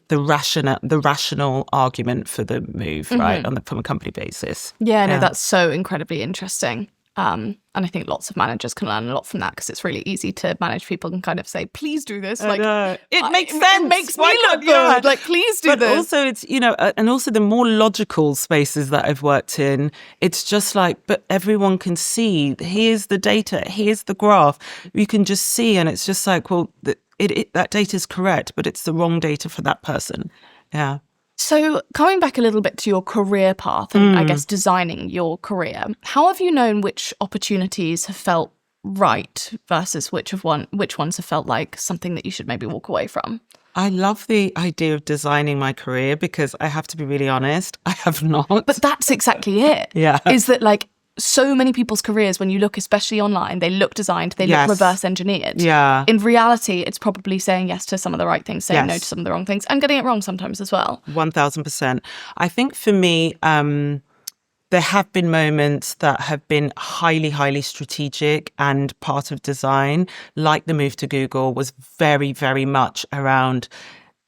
rational argument for the move, right, from a company basis. Yeah, no, that's so incredibly interesting. And I think lots of managers can learn a lot from that, because it's really easy to manage people and kind of say, please do this. Like, it makes sense. It makes me look good. Like, please do this. But also it's, and also the more logical spaces that I've worked in, it's just like, but everyone can see, here's the data, here's the graph. You can just see, and it's just like, well, that data is correct, but it's the wrong data for that person. Yeah. So coming back a little bit to your career path and I guess designing your career, how have you known which opportunities have felt right versus which ones have felt like something that you should maybe walk away from? I love the idea of designing my career, because I have to be really honest, I have not. But that's exactly it. Yeah. Is that like so many people's careers, when you look, especially online, they look designed, they look reverse engineered. Yeah. In reality, it's probably saying yes to some of the right things, saying no to some of the wrong things, and getting it wrong sometimes as well. 1000%. I think for me, there have been moments that have been highly, highly strategic and part of design, like the move to Google was very, very much around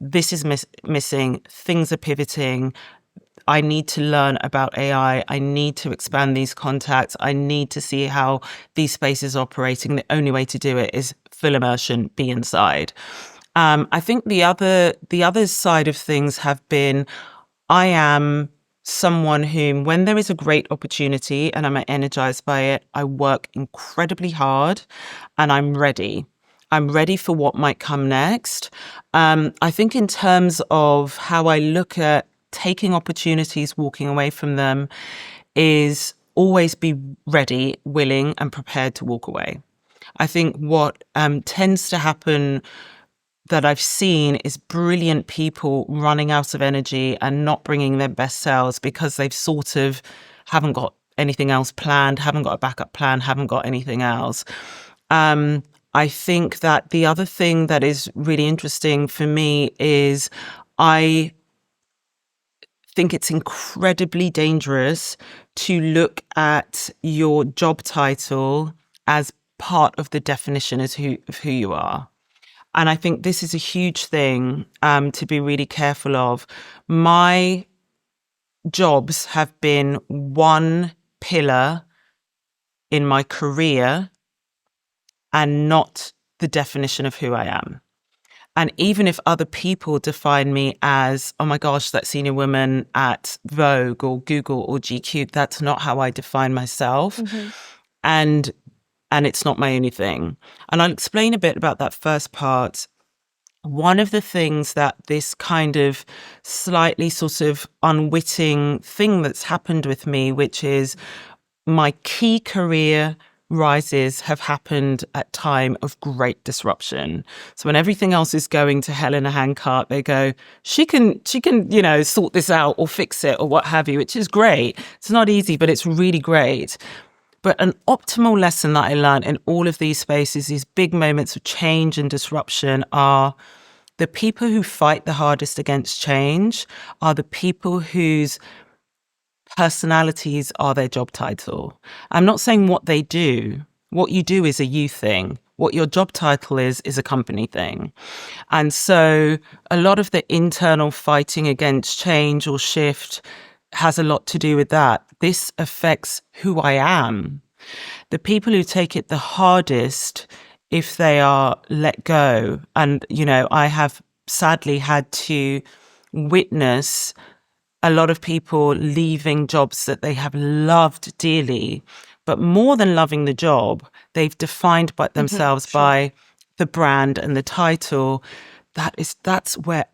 this is missing, things are pivoting. I need to learn about AI. I need to expand these contacts. I need to see how these spaces are operating. The only way to do it is full immersion, be inside. I think the other side of things have been, I am someone whom, when there is a great opportunity and I'm energized by it, I work incredibly hard and I'm ready. I'm ready for what might come next. I think in terms of how I look at taking opportunities, walking away from them, is always be ready, willing, and prepared to walk away. I think what tends to happen that I've seen is brilliant people running out of energy and not bringing their best selves because they've sort of haven't got anything else planned, haven't got a backup plan, haven't got anything else. I think that the other thing that is really interesting for me is I think it's incredibly dangerous to look at your job title as part of the definition of who you are. And I think this is a huge thing to be really careful of. My jobs have been one pillar in my career and not the definition of who I am. And even if other people define me as, oh my gosh, that senior woman at Vogue or Google or GQ, that's not how I define myself. And it's not my only thing. And I'll explain a bit about that first part. One of the things that this kind of slightly sort of unwitting thing that's happened with me, which is my key career rises have happened at time of great disruption. So when everything else is going to hell in a handcart, they go, she can, sort this out or fix it or what have you, which is great. It's not easy, but it's really great. But an optimal lesson that I learned in all of these spaces, these big moments of change and disruption, are the people who fight the hardest against change are the people whose personalities are their job title. I'm not saying what they do. What you do is a you thing. What your job title is a company thing. And so a lot of the internal fighting against change or shift has a lot to do with that. This affects who I am. The people who take it the hardest, if they are let go, and, I have sadly had to witness a lot of people leaving jobs that they have loved dearly, but more than loving the job, they've defined by themselves by the brand and the title. That's where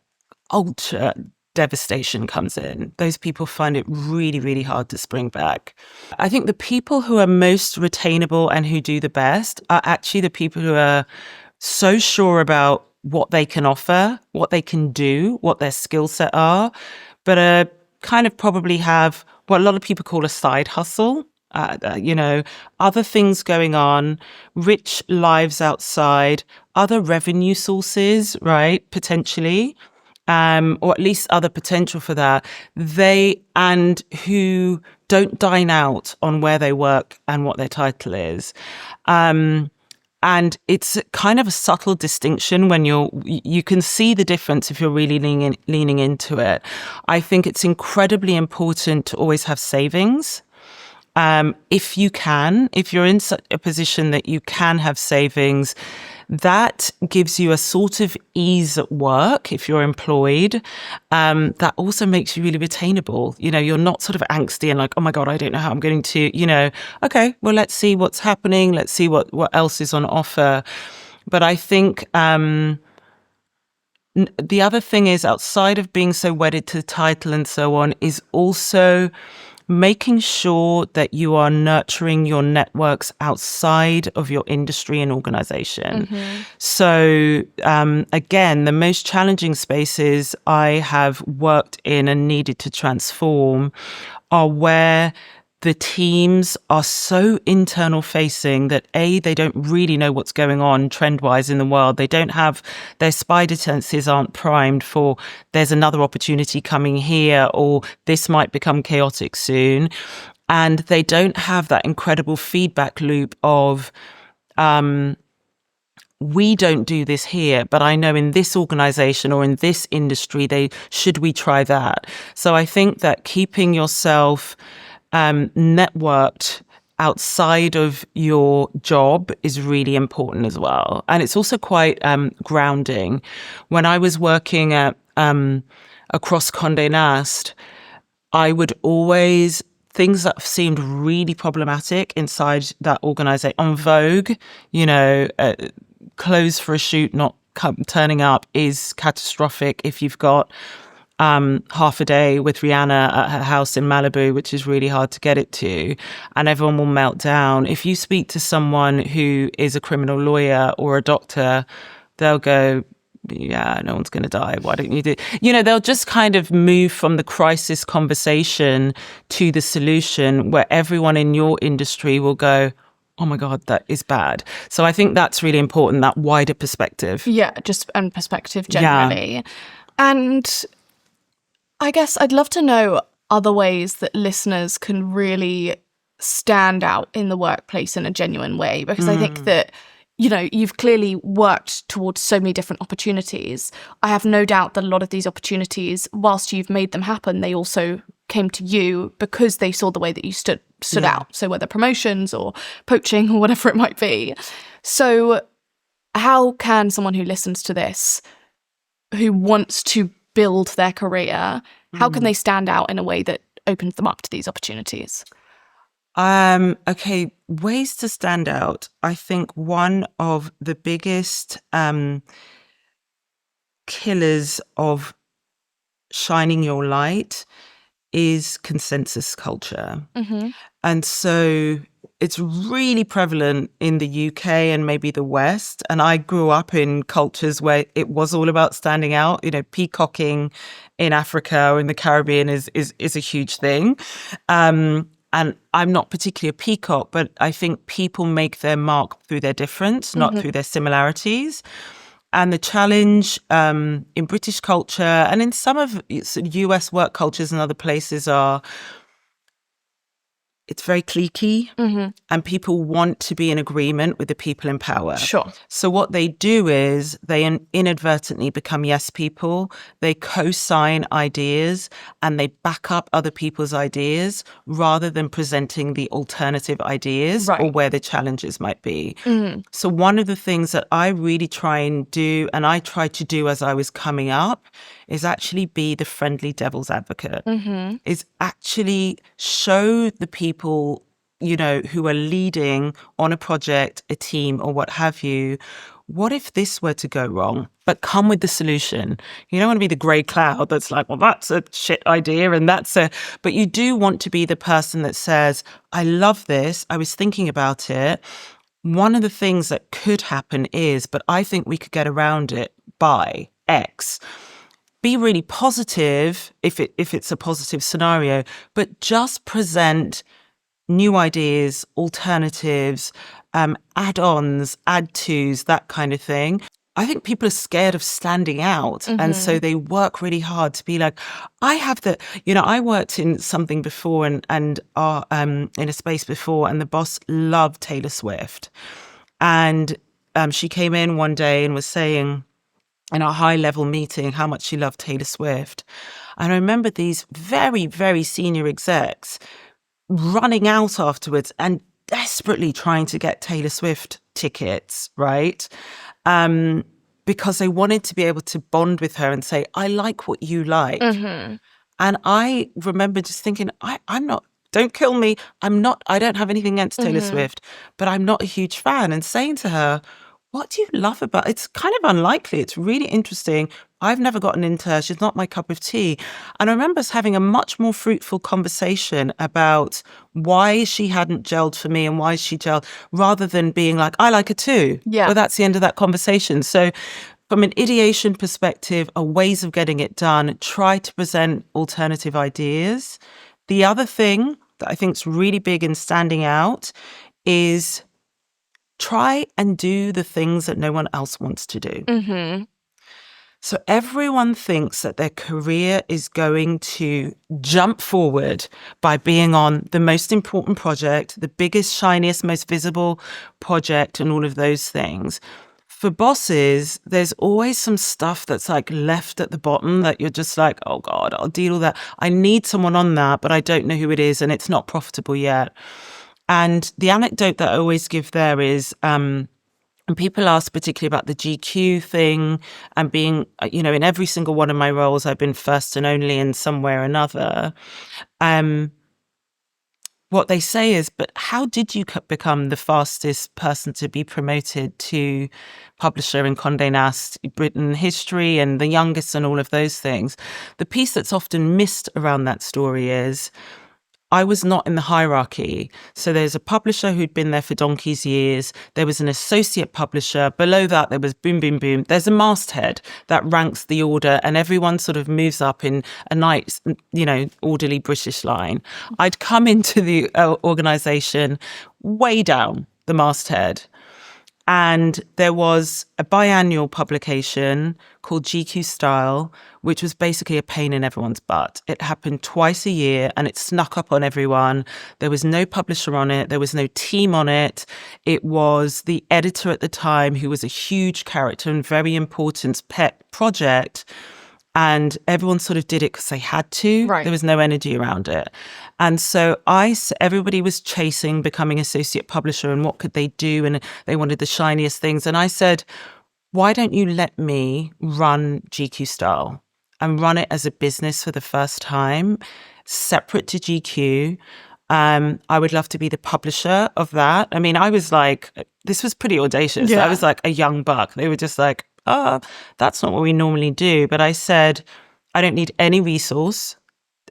ultra devastation comes in. Those people find it really, really hard to spring back. I think the people who are most retainable and who do the best are actually the people who are so sure about what they can offer, what they can do, what their skill set are, but kind of probably have what a lot of people call a side hustle. Other things going on, rich lives outside, other revenue sources, right? Potentially. Or at least other potential for that, and who don't dine out on where they work and what their title is. And it's kind of a subtle distinction when you can see the difference if you're really leaning into it. I think it's incredibly important to always have savings. If you're in such a position that you can have savings, that gives you a sort of ease at work if you're employed. That also makes you really retainable. You're not sort of angsty and like, oh my God, I don't know how I'm going to, okay, well, let's see what's happening. Let's see what else is on offer. But I think the other thing is, outside of being so wedded to the title and so on, is also making sure that you are nurturing your networks outside of your industry and organization. So again, the most challenging spaces I have worked in and needed to transform are where the teams are so internal facing that they don't really know what's going on trend wise in the world. They don't have their spider senses aren't primed for there's another opportunity coming here or this might become chaotic soon. And they don't have that incredible feedback loop of, we don't do this here, but I know in this organization or in this industry, should we try that? So I think that keeping yourself networked outside of your job is really important as well. And it's also quite grounding. When I was working at across Condé Nast, I would always, things that seemed really problematic inside that organization, on Vogue, clothes for a shoot not turning up is catastrophic if you've got half a day with Rihanna at her house in Malibu, which is really hard to get it to, and everyone will melt down. If you speak to someone who is a criminal lawyer or a doctor, they'll go, yeah, no one's going to die. Why don't you do? They'll just kind of move from the crisis conversation to the solution, where everyone in your industry will go, oh my God, that is bad. So I think that's really important, that wider perspective. Yeah, and perspective generally. Yeah. And I guess I'd love to know other ways that listeners can really stand out in the workplace in a genuine way, because I think that you've clearly worked towards so many different opportunities. I have no doubt that a lot of these opportunities, whilst you've made them happen, they also came to you because they saw the way that you stood out. So whether promotions or poaching or whatever it might be. So how can someone who listens to this, who wants to build their career, how can they stand out in a way that opens them up to these opportunities? Okay, ways to stand out. I think one of the biggest killers of shining your light is consensus culture. And so it's really prevalent in the UK and maybe the West. And I grew up in cultures where it was all about standing out. Peacocking in Africa or in the Caribbean is a huge thing. And I'm not particularly a peacock, but I think people make their mark through their difference, not through their similarities. And the challenge in British culture and in some of US work cultures and other places it's very cliquey, and people want to be in agreement with the people in power. Sure. So what they do is they inadvertently become yes people. They co-sign ideas and they back up other people's ideas rather than presenting the alternative ideas or where the challenges might be. So one of the things that I really try and do, and I tried to do as I was coming up, is actually be the friendly devil's advocate, is actually show the people, who are leading on a project, a team, or what have you, what if this were to go wrong? But come with the solution. You don't want to be the grey cloud that's like, well, that's a shit idea but you do want to be the person that says, I love this. I was thinking about it. One of the things that could happen is, but I think we could get around it by X. Be really positive if it's a positive scenario, but just present new ideas, alternatives, add-ons, add-tos, that kind of thing. I think people are scared of standing out. And so they work really hard to be like, I have I worked in something before and in a space before, and the boss loved Taylor Swift. And she came in one day and was saying in our high-level meeting how much she loved Taylor Swift. And I remember these very, very senior execs running out afterwards and desperately trying to get Taylor Swift tickets, right? Because they wanted to be able to bond with her and say, I like what you like. And I remember just thinking, I'm not, don't kill me. I don't have anything against Taylor Swift, but I'm not a huge fan. And saying to her, what do you love about it? It's kind of unlikely. It's really interesting. I've never gotten into her. She's not my cup of tea. And I remember us having a much more fruitful conversation about why she hadn't gelled for me and why she gelled, rather than being like, I like her too. Yeah. Well, that's the end of that conversation. So from an ideation perspective, are ways of getting it done, try to present alternative ideas. The other thing that I think is really big in standing out is try and do the things that no one else wants to do. So everyone thinks that their career is going to jump forward by being on the most important project, the biggest, shiniest, most visible project, and all of those things. For bosses, there's always some stuff that's like left at the bottom that you're just like, oh God, I'll deal with that. I need someone on that, but I don't know who it is and it's not profitable yet. And the anecdote that I always give there is, and people ask particularly about the GQ thing and being, in every single one of my roles, I've been first and only in some way or another. What they say is, but how did you become the fastest person to be promoted to publisher in Condé Nast, Britain history, and the youngest and all of those things? The piece that's often missed around that story is, I was not in the hierarchy. So there's a publisher who'd been there for donkey's years. There was an associate publisher. Below that, there was boom, boom, boom. There's a masthead that ranks the order, and everyone sort of moves up in a nice, orderly British line. I'd come into the organization way down the masthead. And there was a biannual publication called GQ Style, which was basically a pain in everyone's butt. It happened twice a year and it snuck up on everyone. There was no publisher on it. There was no team on it. It was the editor at the time, who was a huge character and very important pet project. And everyone sort of did it because they had to. Right. There was no energy around it. And so everybody was chasing becoming associate publisher and what could they do? And they wanted the shiniest things. And I said, why don't you let me run GQ Style and run it as a business for the first time, separate to GQ? I would love to be the publisher of that. I mean, I was like, this was pretty audacious. Yeah. I was like a young buck. They were just like, that's not what we normally do. But I said, I don't need any resource.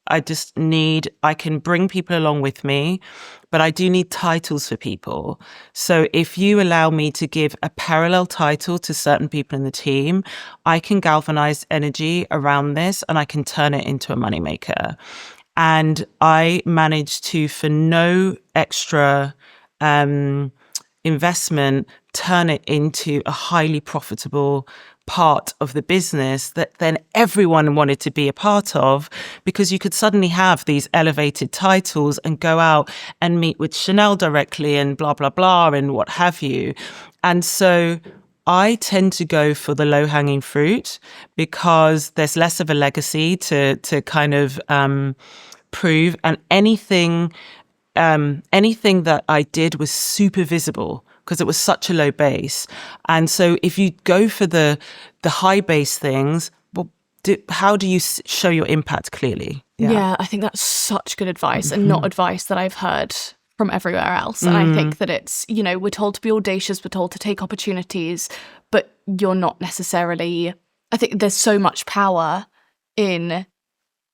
I can bring people along with me, but I do need titles for people. So if you allow me to give a parallel title to certain people in the team, I can galvanize energy around this and I can turn it into a moneymaker. And I managed to, for no extra investment, turn it into a highly profitable part of the business that then everyone wanted to be a part of, because you could suddenly have these elevated titles and go out and meet with Chanel directly and blah, blah, blah, and what have you. And so I tend to go for the low-hanging fruit because there's less of a legacy to kind of prove, and anything that I did was super visible because it was such a low base. And so if you go for the high base things, well, how do you show your impact clearly? Yeah, I think that's such good advice, and not advice that I've heard from everywhere else. And I think that it's, we're told to be audacious, we're told to take opportunities, but you're not necessarily, I think there's so much power in,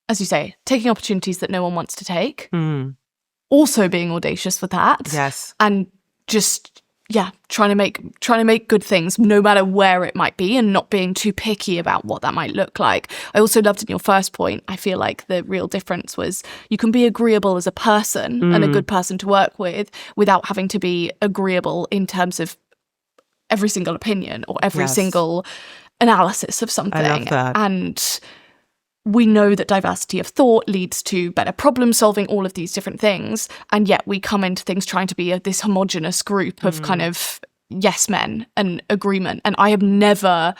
as you say, taking opportunities that no one wants to take. Also being audacious with that. Yes. And just, trying to make good things no matter where it might be, and not being too picky about what that might look like. I also loved in your first point, I feel like the real difference was you can be agreeable as a person and a good person to work with without having to be agreeable in terms of every single opinion or every single analysis of something. I love that. And we know that diversity of thought leads to better problem solving, all of these different things. And yet we come into things trying to be this homogenous group of kind of yes men and agreement. And I don't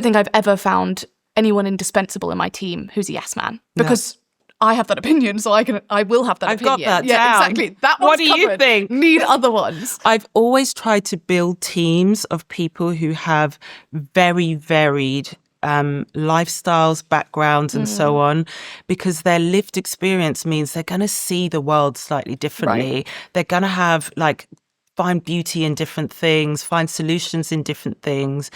think I've ever found anyone indispensable in my team who's a yes man, because I have that opinion, so I will have that opinion. I've got that yeah, down. Exactly. That one's What do you covered. think? Need other ones. I've always tried to build teams of people who have very varied lifestyles, backgrounds, and so on, because their lived experience means they're going to see the world slightly differently. Right. They're going to have find beauty in different things, find solutions in different things.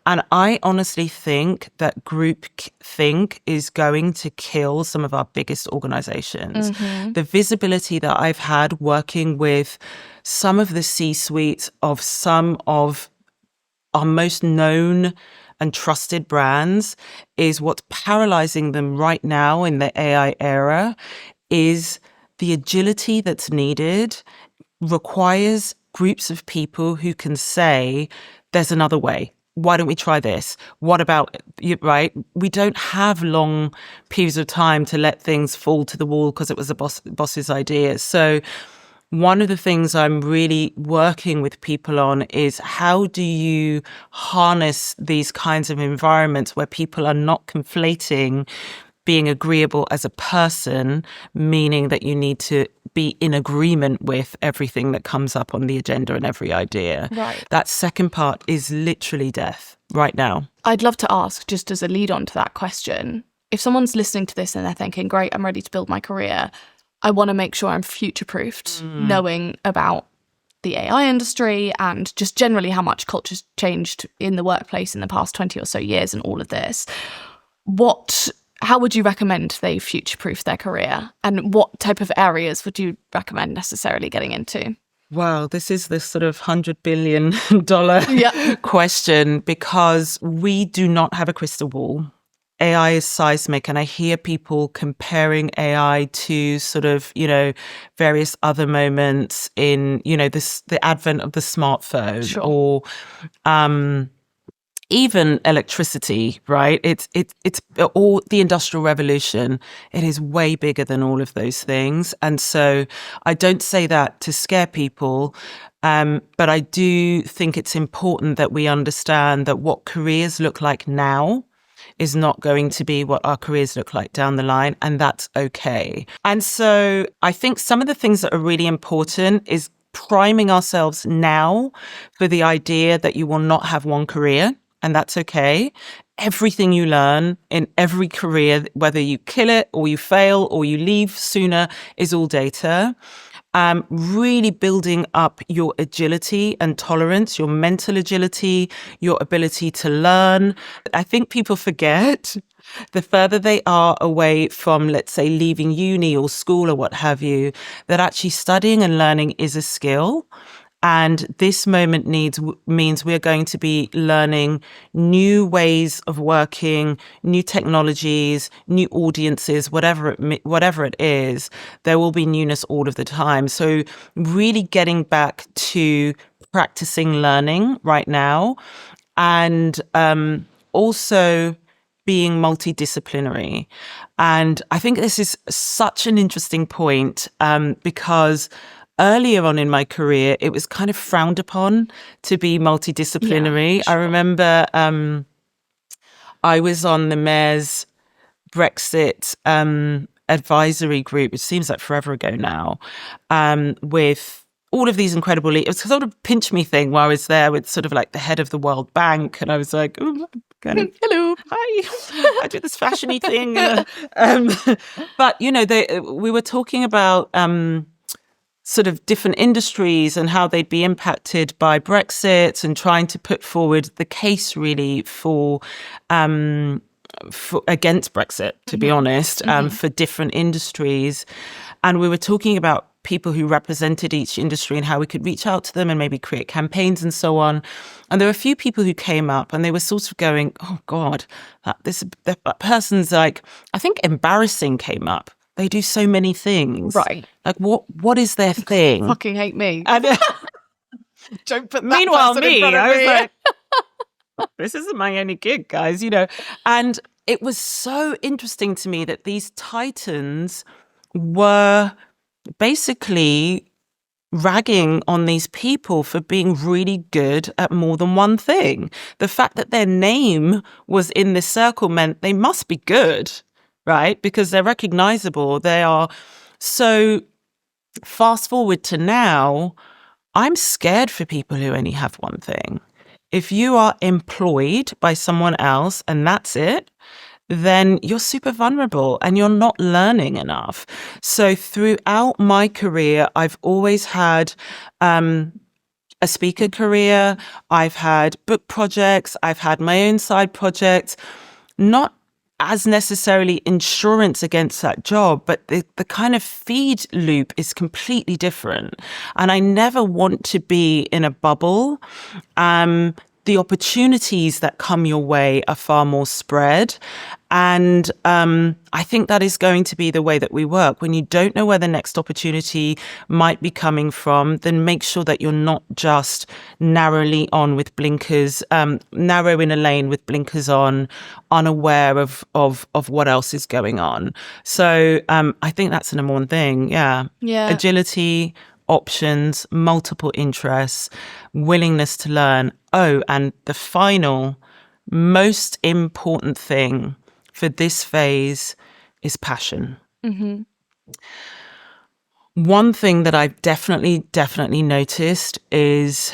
And I honestly think that groupthink is going to kill some of our biggest organizations. The visibility that I've had working with some of the C-suites of some of our most known and trusted brands is what's paralyzing them right now in the AI era is the agility that's needed requires groups of people who can say, there's another way. Why don't we try this? What about, right? We don't have long periods of time to let things fall to the wall because it was the boss's idea. So one of the things I'm really working with people on is how do you harness these kinds of environments where people are not conflating being agreeable as a person, meaning that you need to be in agreement with everything that comes up on the agenda and every idea. Right. That second part is literally death right now. I'd love to ask, just as a lead on to that question, if someone's listening to this and they're thinking, great, I'm ready to build my career, I want to make sure I'm future-proofed, knowing about the AI industry and just generally how much culture's changed in the workplace in the past 20 or so years and all of this. How would you recommend they future-proof their career? And what type of areas would you recommend necessarily getting into? Wow, this is this sort of $100 billion question, because we do not have a crystal ball. AI is seismic, and I hear people comparing AI to sort of, various other moments in, the advent of the smartphone, Sure. or even electricity, right? It's all the Industrial Revolution. It is way bigger than all of those things. And so I don't say that to scare people, but I do think it's important that we understand that what careers look like now is not going to be what our careers look like down the line, and that's okay. And so I think some of the things that are really important is priming ourselves now for the idea that you will not have one career, and that's okay. Everything you learn in every career, whether you kill it or you fail or you leave sooner, is all data. Really building up your agility and tolerance, your mental agility, your ability to learn. I think people forget the further they are away from, let's say, leaving uni or school or what have you, that actually studying and learning is a skill. And this moment means we're going to be learning new ways of working, new technologies, new audiences, whatever it is. There will be newness all of the time. So really getting back to practicing learning right now, and also being multidisciplinary. And I think this is such an interesting point, because earlier on in my career, it was kind of frowned upon to be multidisciplinary. Yeah, sure. I remember I was on the mayor's Brexit advisory group, which seems like forever ago now, with all of these incredible leaders. It was sort of pinch me thing where I was there with sort of like the head of the World Bank, and I was like, oh, kind of, hello, hi, I do this fashion-y thing. But, we were talking about sort of different industries and how they'd be impacted by Brexit, and trying to put forward the case really for against Brexit, to be honest, for different industries. And we were talking about people who represented each industry and how we could reach out to them and maybe create campaigns and so on. And there were a few people who came up and they were sort of going, oh God, that person's like, I think embarrassing came up. They do so many things. Right. Like what is their thing? Fucking hate me. And, don't put that meanwhile, person in front of I was me. like, this isn't my only gig, guys, And it was so interesting to me that these titans were basically ragging on these people for being really good at more than one thing. The fact that their name was in this circle meant they must be good, right? Because they're recognizable. They are. So fast forward to now, I'm scared for people who only have one thing. If you are employed by someone else and that's it, then you're super vulnerable and you're not learning enough. So throughout my career, I've always had a speaker career. I've had book projects. I've had my own side projects, not as necessarily insurance against that job, but the kind of feed loop is completely different. And I never want to be in a bubble. The opportunities that come your way are far more spread. And I think that is going to be the way that we work. When you don't know where the next opportunity might be coming from, then make sure that you're not just narrowly on with blinkers, narrow in a lane with blinkers on, unaware of what else is going on. So I think that's the number one thing. Yeah. Agility, options, multiple interests, willingness to learn. Oh, and the final, most important thing for this phase is passion. Mm-hmm. One thing that I've definitely noticed is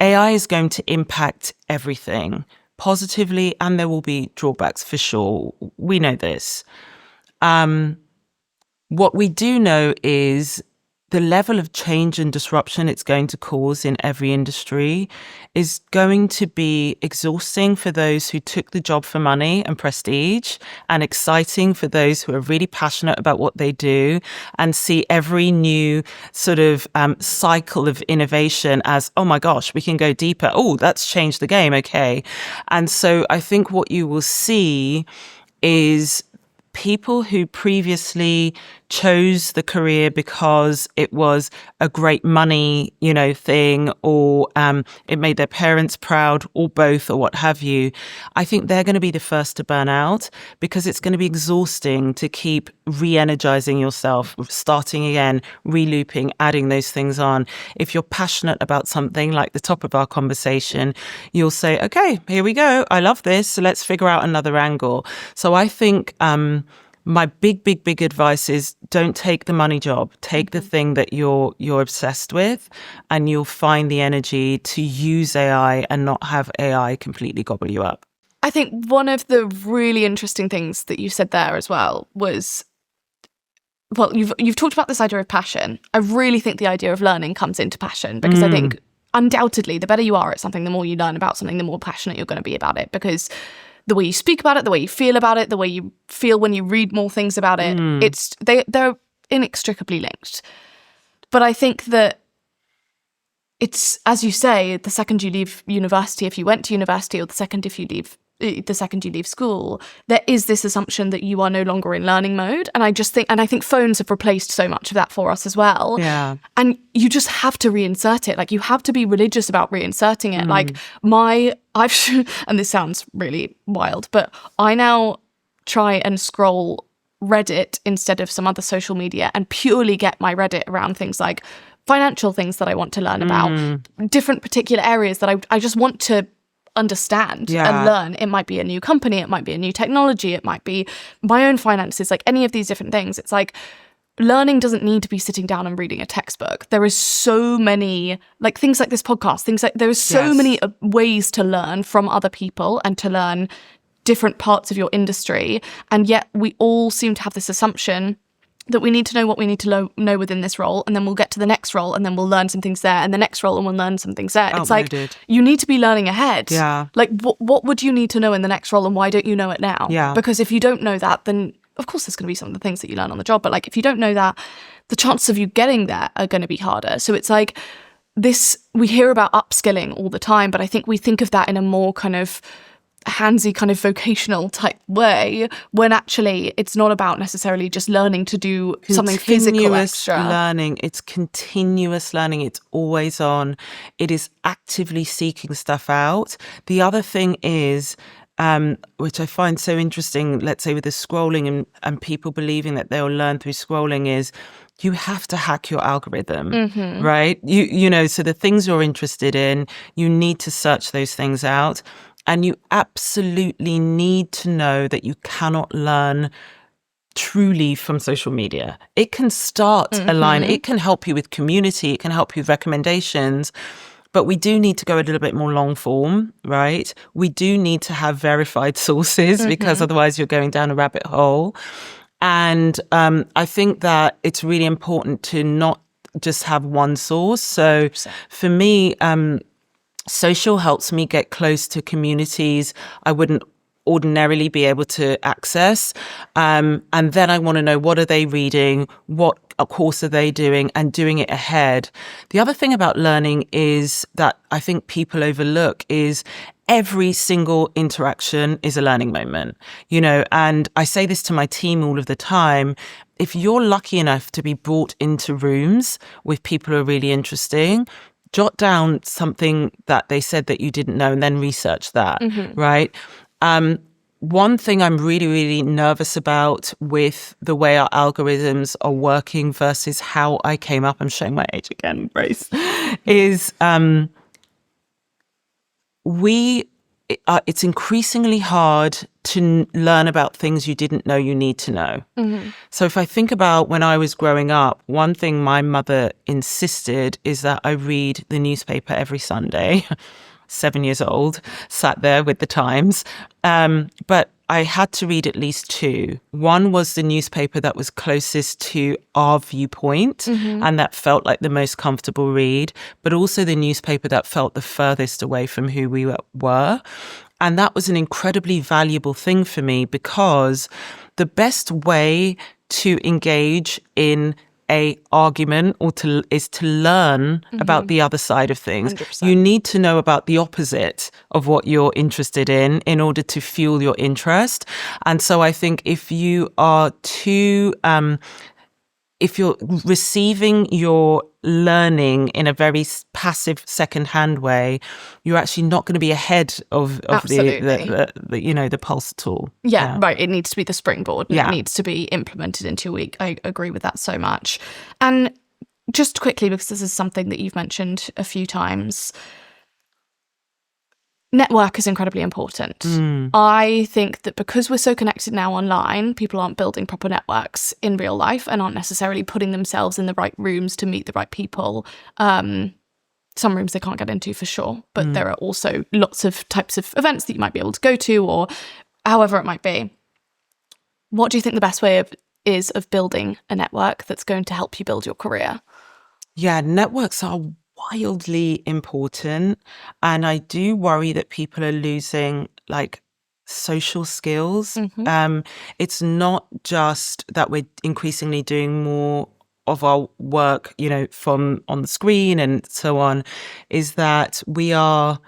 AI is going to impact everything positively, and there will be drawbacks for sure. We know this. What we do know is the level of change and disruption it's going to cause in every industry is going to be exhausting for those who took the job for money and prestige, and exciting for those who are really passionate about what they do and see every new sort of cycle of innovation as, oh my gosh, we can go deeper. Oh, that's changed the game. Okay. And so I think what you will see is people who previously chose the career because it was a great money, thing, or it made their parents proud, or both, or what have you. I think they're going to be the first to burn out, because it's going to be exhausting to keep re-energizing yourself, starting again, re-looping, adding those things on. If you're passionate about something, like the top of our conversation, you'll say, okay, here we go. I love this. So let's figure out another angle. So I think my big advice is, don't take the money job. Take the thing that you're obsessed with, and you'll find the energy to use AI and not have AI completely gobble you up. I think one of the really interesting things that you said there as well was, well, you've talked about this idea of passion. I really think the idea of learning comes into passion, because I think undoubtedly the better you are at something, the more you learn about something, the more passionate you're going to be about it, because the way you speak about it, the way you feel about it, the way you feel when you read more things about it, they're inextricably linked. But I think that it's, as you say, the second you leave university, if you went to university, or the second you leave school, there is this assumption that you are no longer in learning mode. And I think phones have replaced so much of that for us as well. Yeah. And you just have to reinsert it. Like, you have to be religious about reinserting it. Like and this sounds really wild, but I now try and scroll Reddit instead of some other social media, and purely get my Reddit around things like financial things that I want to learn about, different particular areas that I just want to understand and learn. It might be a new company, it might be a new technology, it might be my own finances, like any of these different things. It's like, learning doesn't need to be sitting down and reading a textbook. There is so many, like, things like this podcast, there is so many ways to learn from other people and to learn different parts of your industry. And yet we all seem to have this assumption that we need to know what we need to know within this role, and then we'll get to the next role, and then we'll learn some things there, and the next role, and we'll learn some things there. It's like, you need to be learning ahead. Yeah. Like, what would you need to know in the next role, and why don't you know it now? Yeah. Because if you don't know that, then of course there's going to be some of the things that you learn on the job, but like, if you don't know that, the chances of you getting there are going to be harder. So it's like this, we hear about upskilling all the time, but I think we think of that in a more kind of handsy, kind of vocational type way, when actually it's not about necessarily just learning to do something physical extra. It's continuous learning. It's always on. It is actively seeking stuff out. The other thing is, which I find so interesting, let's say with the scrolling and people believing that they'll learn through scrolling, is you have to hack your algorithm, right? So the things you're interested in, you need to search those things out. And you absolutely need to know that you cannot learn truly from social media. It can start a line. It can help you with community. It can help you with recommendations. But we do need to go a little bit more long form, right? We do need to have verified sources, because otherwise you're going down a rabbit hole. And I think that it's really important to not just have one source. So 100%. For me, social helps me get close to communities I wouldn't ordinarily be able to access. And then I want to know, what are they reading? What course are they doing? And doing it ahead. The other thing about learning is that I think people overlook is every single interaction is a learning moment, and I say this to my team all of the time. If you're lucky enough to be brought into rooms with people who are really interesting, jot down something that they said that you didn't know, and then research that, right? One thing I'm really, really nervous about with the way our algorithms are working versus how I came up, I'm showing my age again, Grace, is it's increasingly hard to learn about things you didn't know you need to know. So if I think about when I was growing up, one thing my mother insisted is that I read the newspaper every Sunday. 7 years old, sat there with the Times. But I had to read at least two. One was the newspaper that was closest to our viewpoint and that felt like the most comfortable read, but also the newspaper that felt the furthest away from who we were. And that was an incredibly valuable thing for me, because the best way to engage in a argument is to learn about the other side of things. 100%. You need to know about the opposite of what you're interested in order to fuel your interest. And so I think if you are too if you're receiving your learning in a very passive second-hand way, you're actually not going to be ahead of the pulse at all. Yeah, right. It needs to be the springboard. Yeah. It needs to be implemented into your week. I agree with that so much. And just quickly, because this is something that you've mentioned a few times, network is incredibly important. I think that because we're so connected now online, people aren't building proper networks in real life and aren't necessarily putting themselves in the right rooms to meet the right people. Some rooms they can't get into for sure, but there are also lots of types of events that you might be able to go to, or however it might be. What do you think the best way is of building a network that's going to help you build your career? Yeah, networks are wildly important. And I do worry that people are losing like social skills. It's not just that we're increasingly doing more of our work, from on the screen and so on, is that we are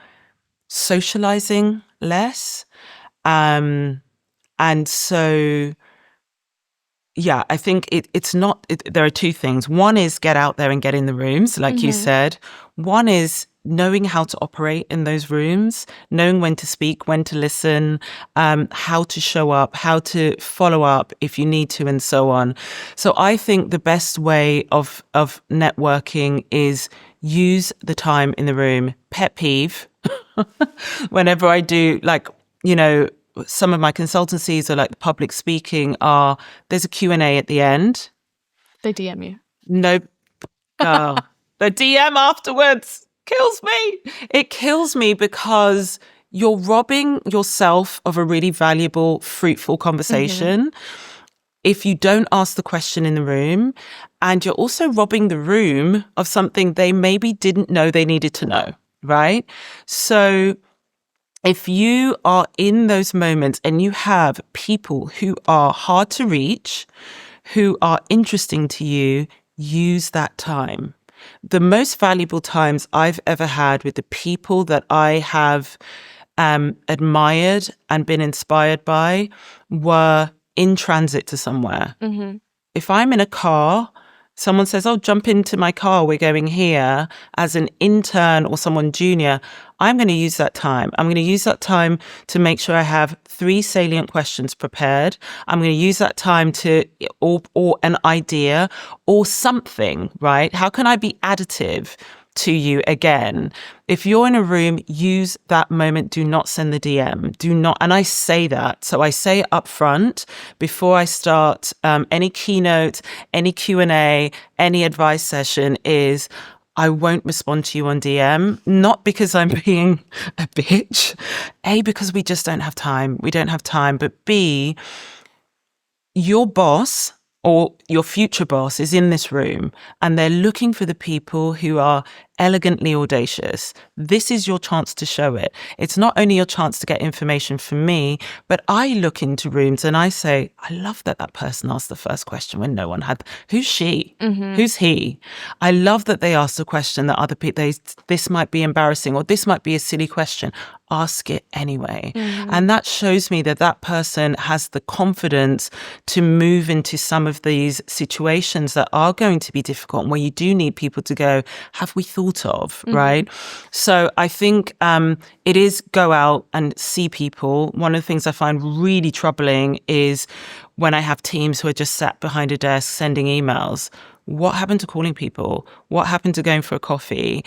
socializing less. And so yeah, I think it's not, there are two things. One is get out there and get in the rooms, like you said. One is knowing how to operate in those rooms, knowing when to speak, when to listen, how to show up, how to follow up if you need to, and so on. So I think the best way of networking is use the time in the room. Pet peeve. Whenever I do, some of my consultancies or like public speaking there's a Q&A at the end. They DM you. No, girl. The DM afterwards kills me. It kills me because you're robbing yourself of a really valuable, fruitful conversation if you don't ask the question in the room, and you're also robbing the room of something they maybe didn't know they needed to know, right? So if you are in those moments and you have people who are hard to reach, who are interesting to you, use that time. The most valuable times I've ever had with the people that I have admired and been inspired by were in transit to somewhere. If I'm in a car, someone says, "Oh, jump into my car, we're going here," as an intern or someone junior, I'm going to use that time. I'm going to use that time to make sure I have 3 salient questions prepared. I'm going to use that time or an idea or something, right? How can I be additive to you again? If you're in a room, use that moment. Do not send the DM. Do not. And I say that. So I say it up front before I start any keynote, any Q&A, any advice session is, I won't respond to you on DM, not because I'm being a bitch, A, because we just don't have time. We don't have time. But B, your boss or your future boss is in this room and they're looking for the people who are elegantly audacious. This is your chance to show it. It's not only your chance to get information from me, but I look into rooms and I say, I love that person asked the first question when no one had. Who's she? Who's he? I love that they asked a question that other people, this might be embarrassing or this might be a silly question. Ask it anyway. And that shows me that person has the confidence to move into some of these situations that are going to be difficult and where you do need people to go, have we thought of, right? So I think it is go out and see people. One of the things I find really troubling is when I have teams who are just sat behind a desk sending emails. What happened to calling people? What happened to going for a coffee?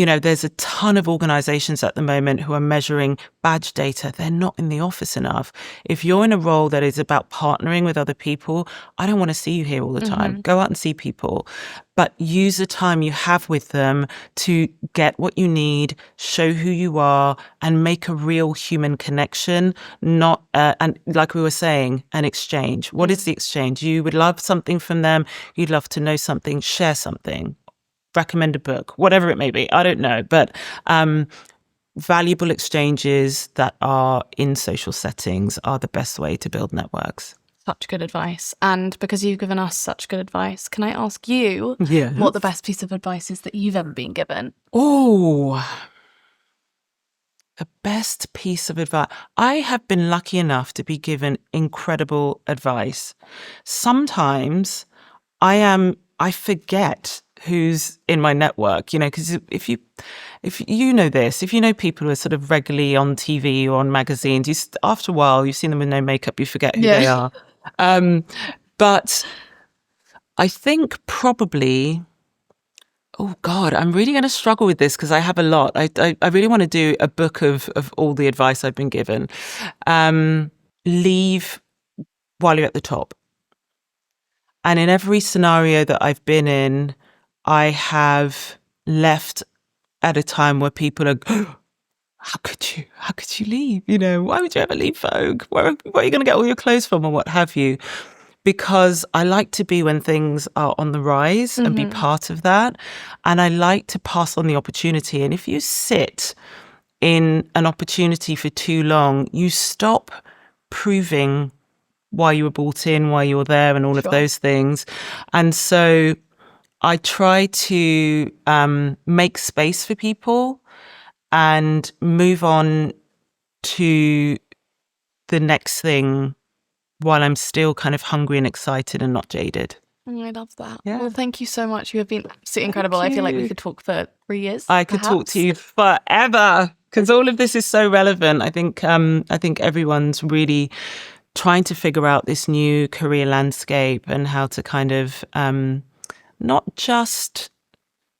there's a ton of organizations at the moment who are measuring badge data. They're not in the office enough. If you're in a role that is about partnering with other people, I don't want to see you here all the time. Go out and see people, but use the time you have with them to get what you need, show who you are, and make a real human connection, not, and like we were saying, an exchange. What is the exchange? You would love something from them. You'd love to know something, share something. Recommend a book, whatever it may be. I don't know. But valuable exchanges that are in social settings are the best way to build networks. Such good advice. And because you've given us such good advice, can I ask you what the best piece of advice is that you've ever been given? Oh, the best piece of advice. I have been lucky enough to be given incredible advice. Sometimes I forget who's in my network, because if you know this, if you know people who are sort of regularly on TV or on magazines, after a while, you've seen them with no makeup, you forget who they are. But I think probably, oh God, I'm really going to struggle with this because I have a lot. I really want to do a book of all the advice I've been given. Leave while you're at the top. And in every scenario that I've been in, I have left at a time where people are, oh, how could you leave? Why would you ever leave Vogue? Where are you going to get all your clothes from or what have you? Because I like to be when things are on the rise and be part of that. And I like to pass on the opportunity. And if you sit in an opportunity for too long, you stop proving why you were brought in, why you were there, and all of those things. And so I try to make space for people and move on to the next thing while I'm still kind of hungry and excited and not jaded. I love that. Yeah. Well, thank you so much. You have been absolutely incredible. I feel like we could talk for 3 years. I could talk to you forever because all of this is so relevant. I think everyone's really trying to figure out this new career landscape and how to kind of not just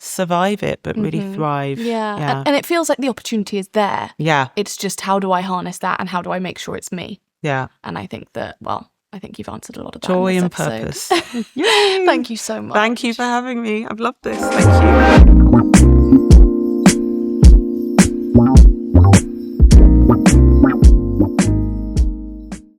survive it, but really thrive. Yeah. And it feels like the opportunity is there. Yeah. It's just how do I harness that and how do I make sure it's me? Yeah. And I think that, I think you've answered a lot of that. Joy in and this episode. purpose. Yay. Thank you so much. Thank you for having me. I've loved this. Thank you.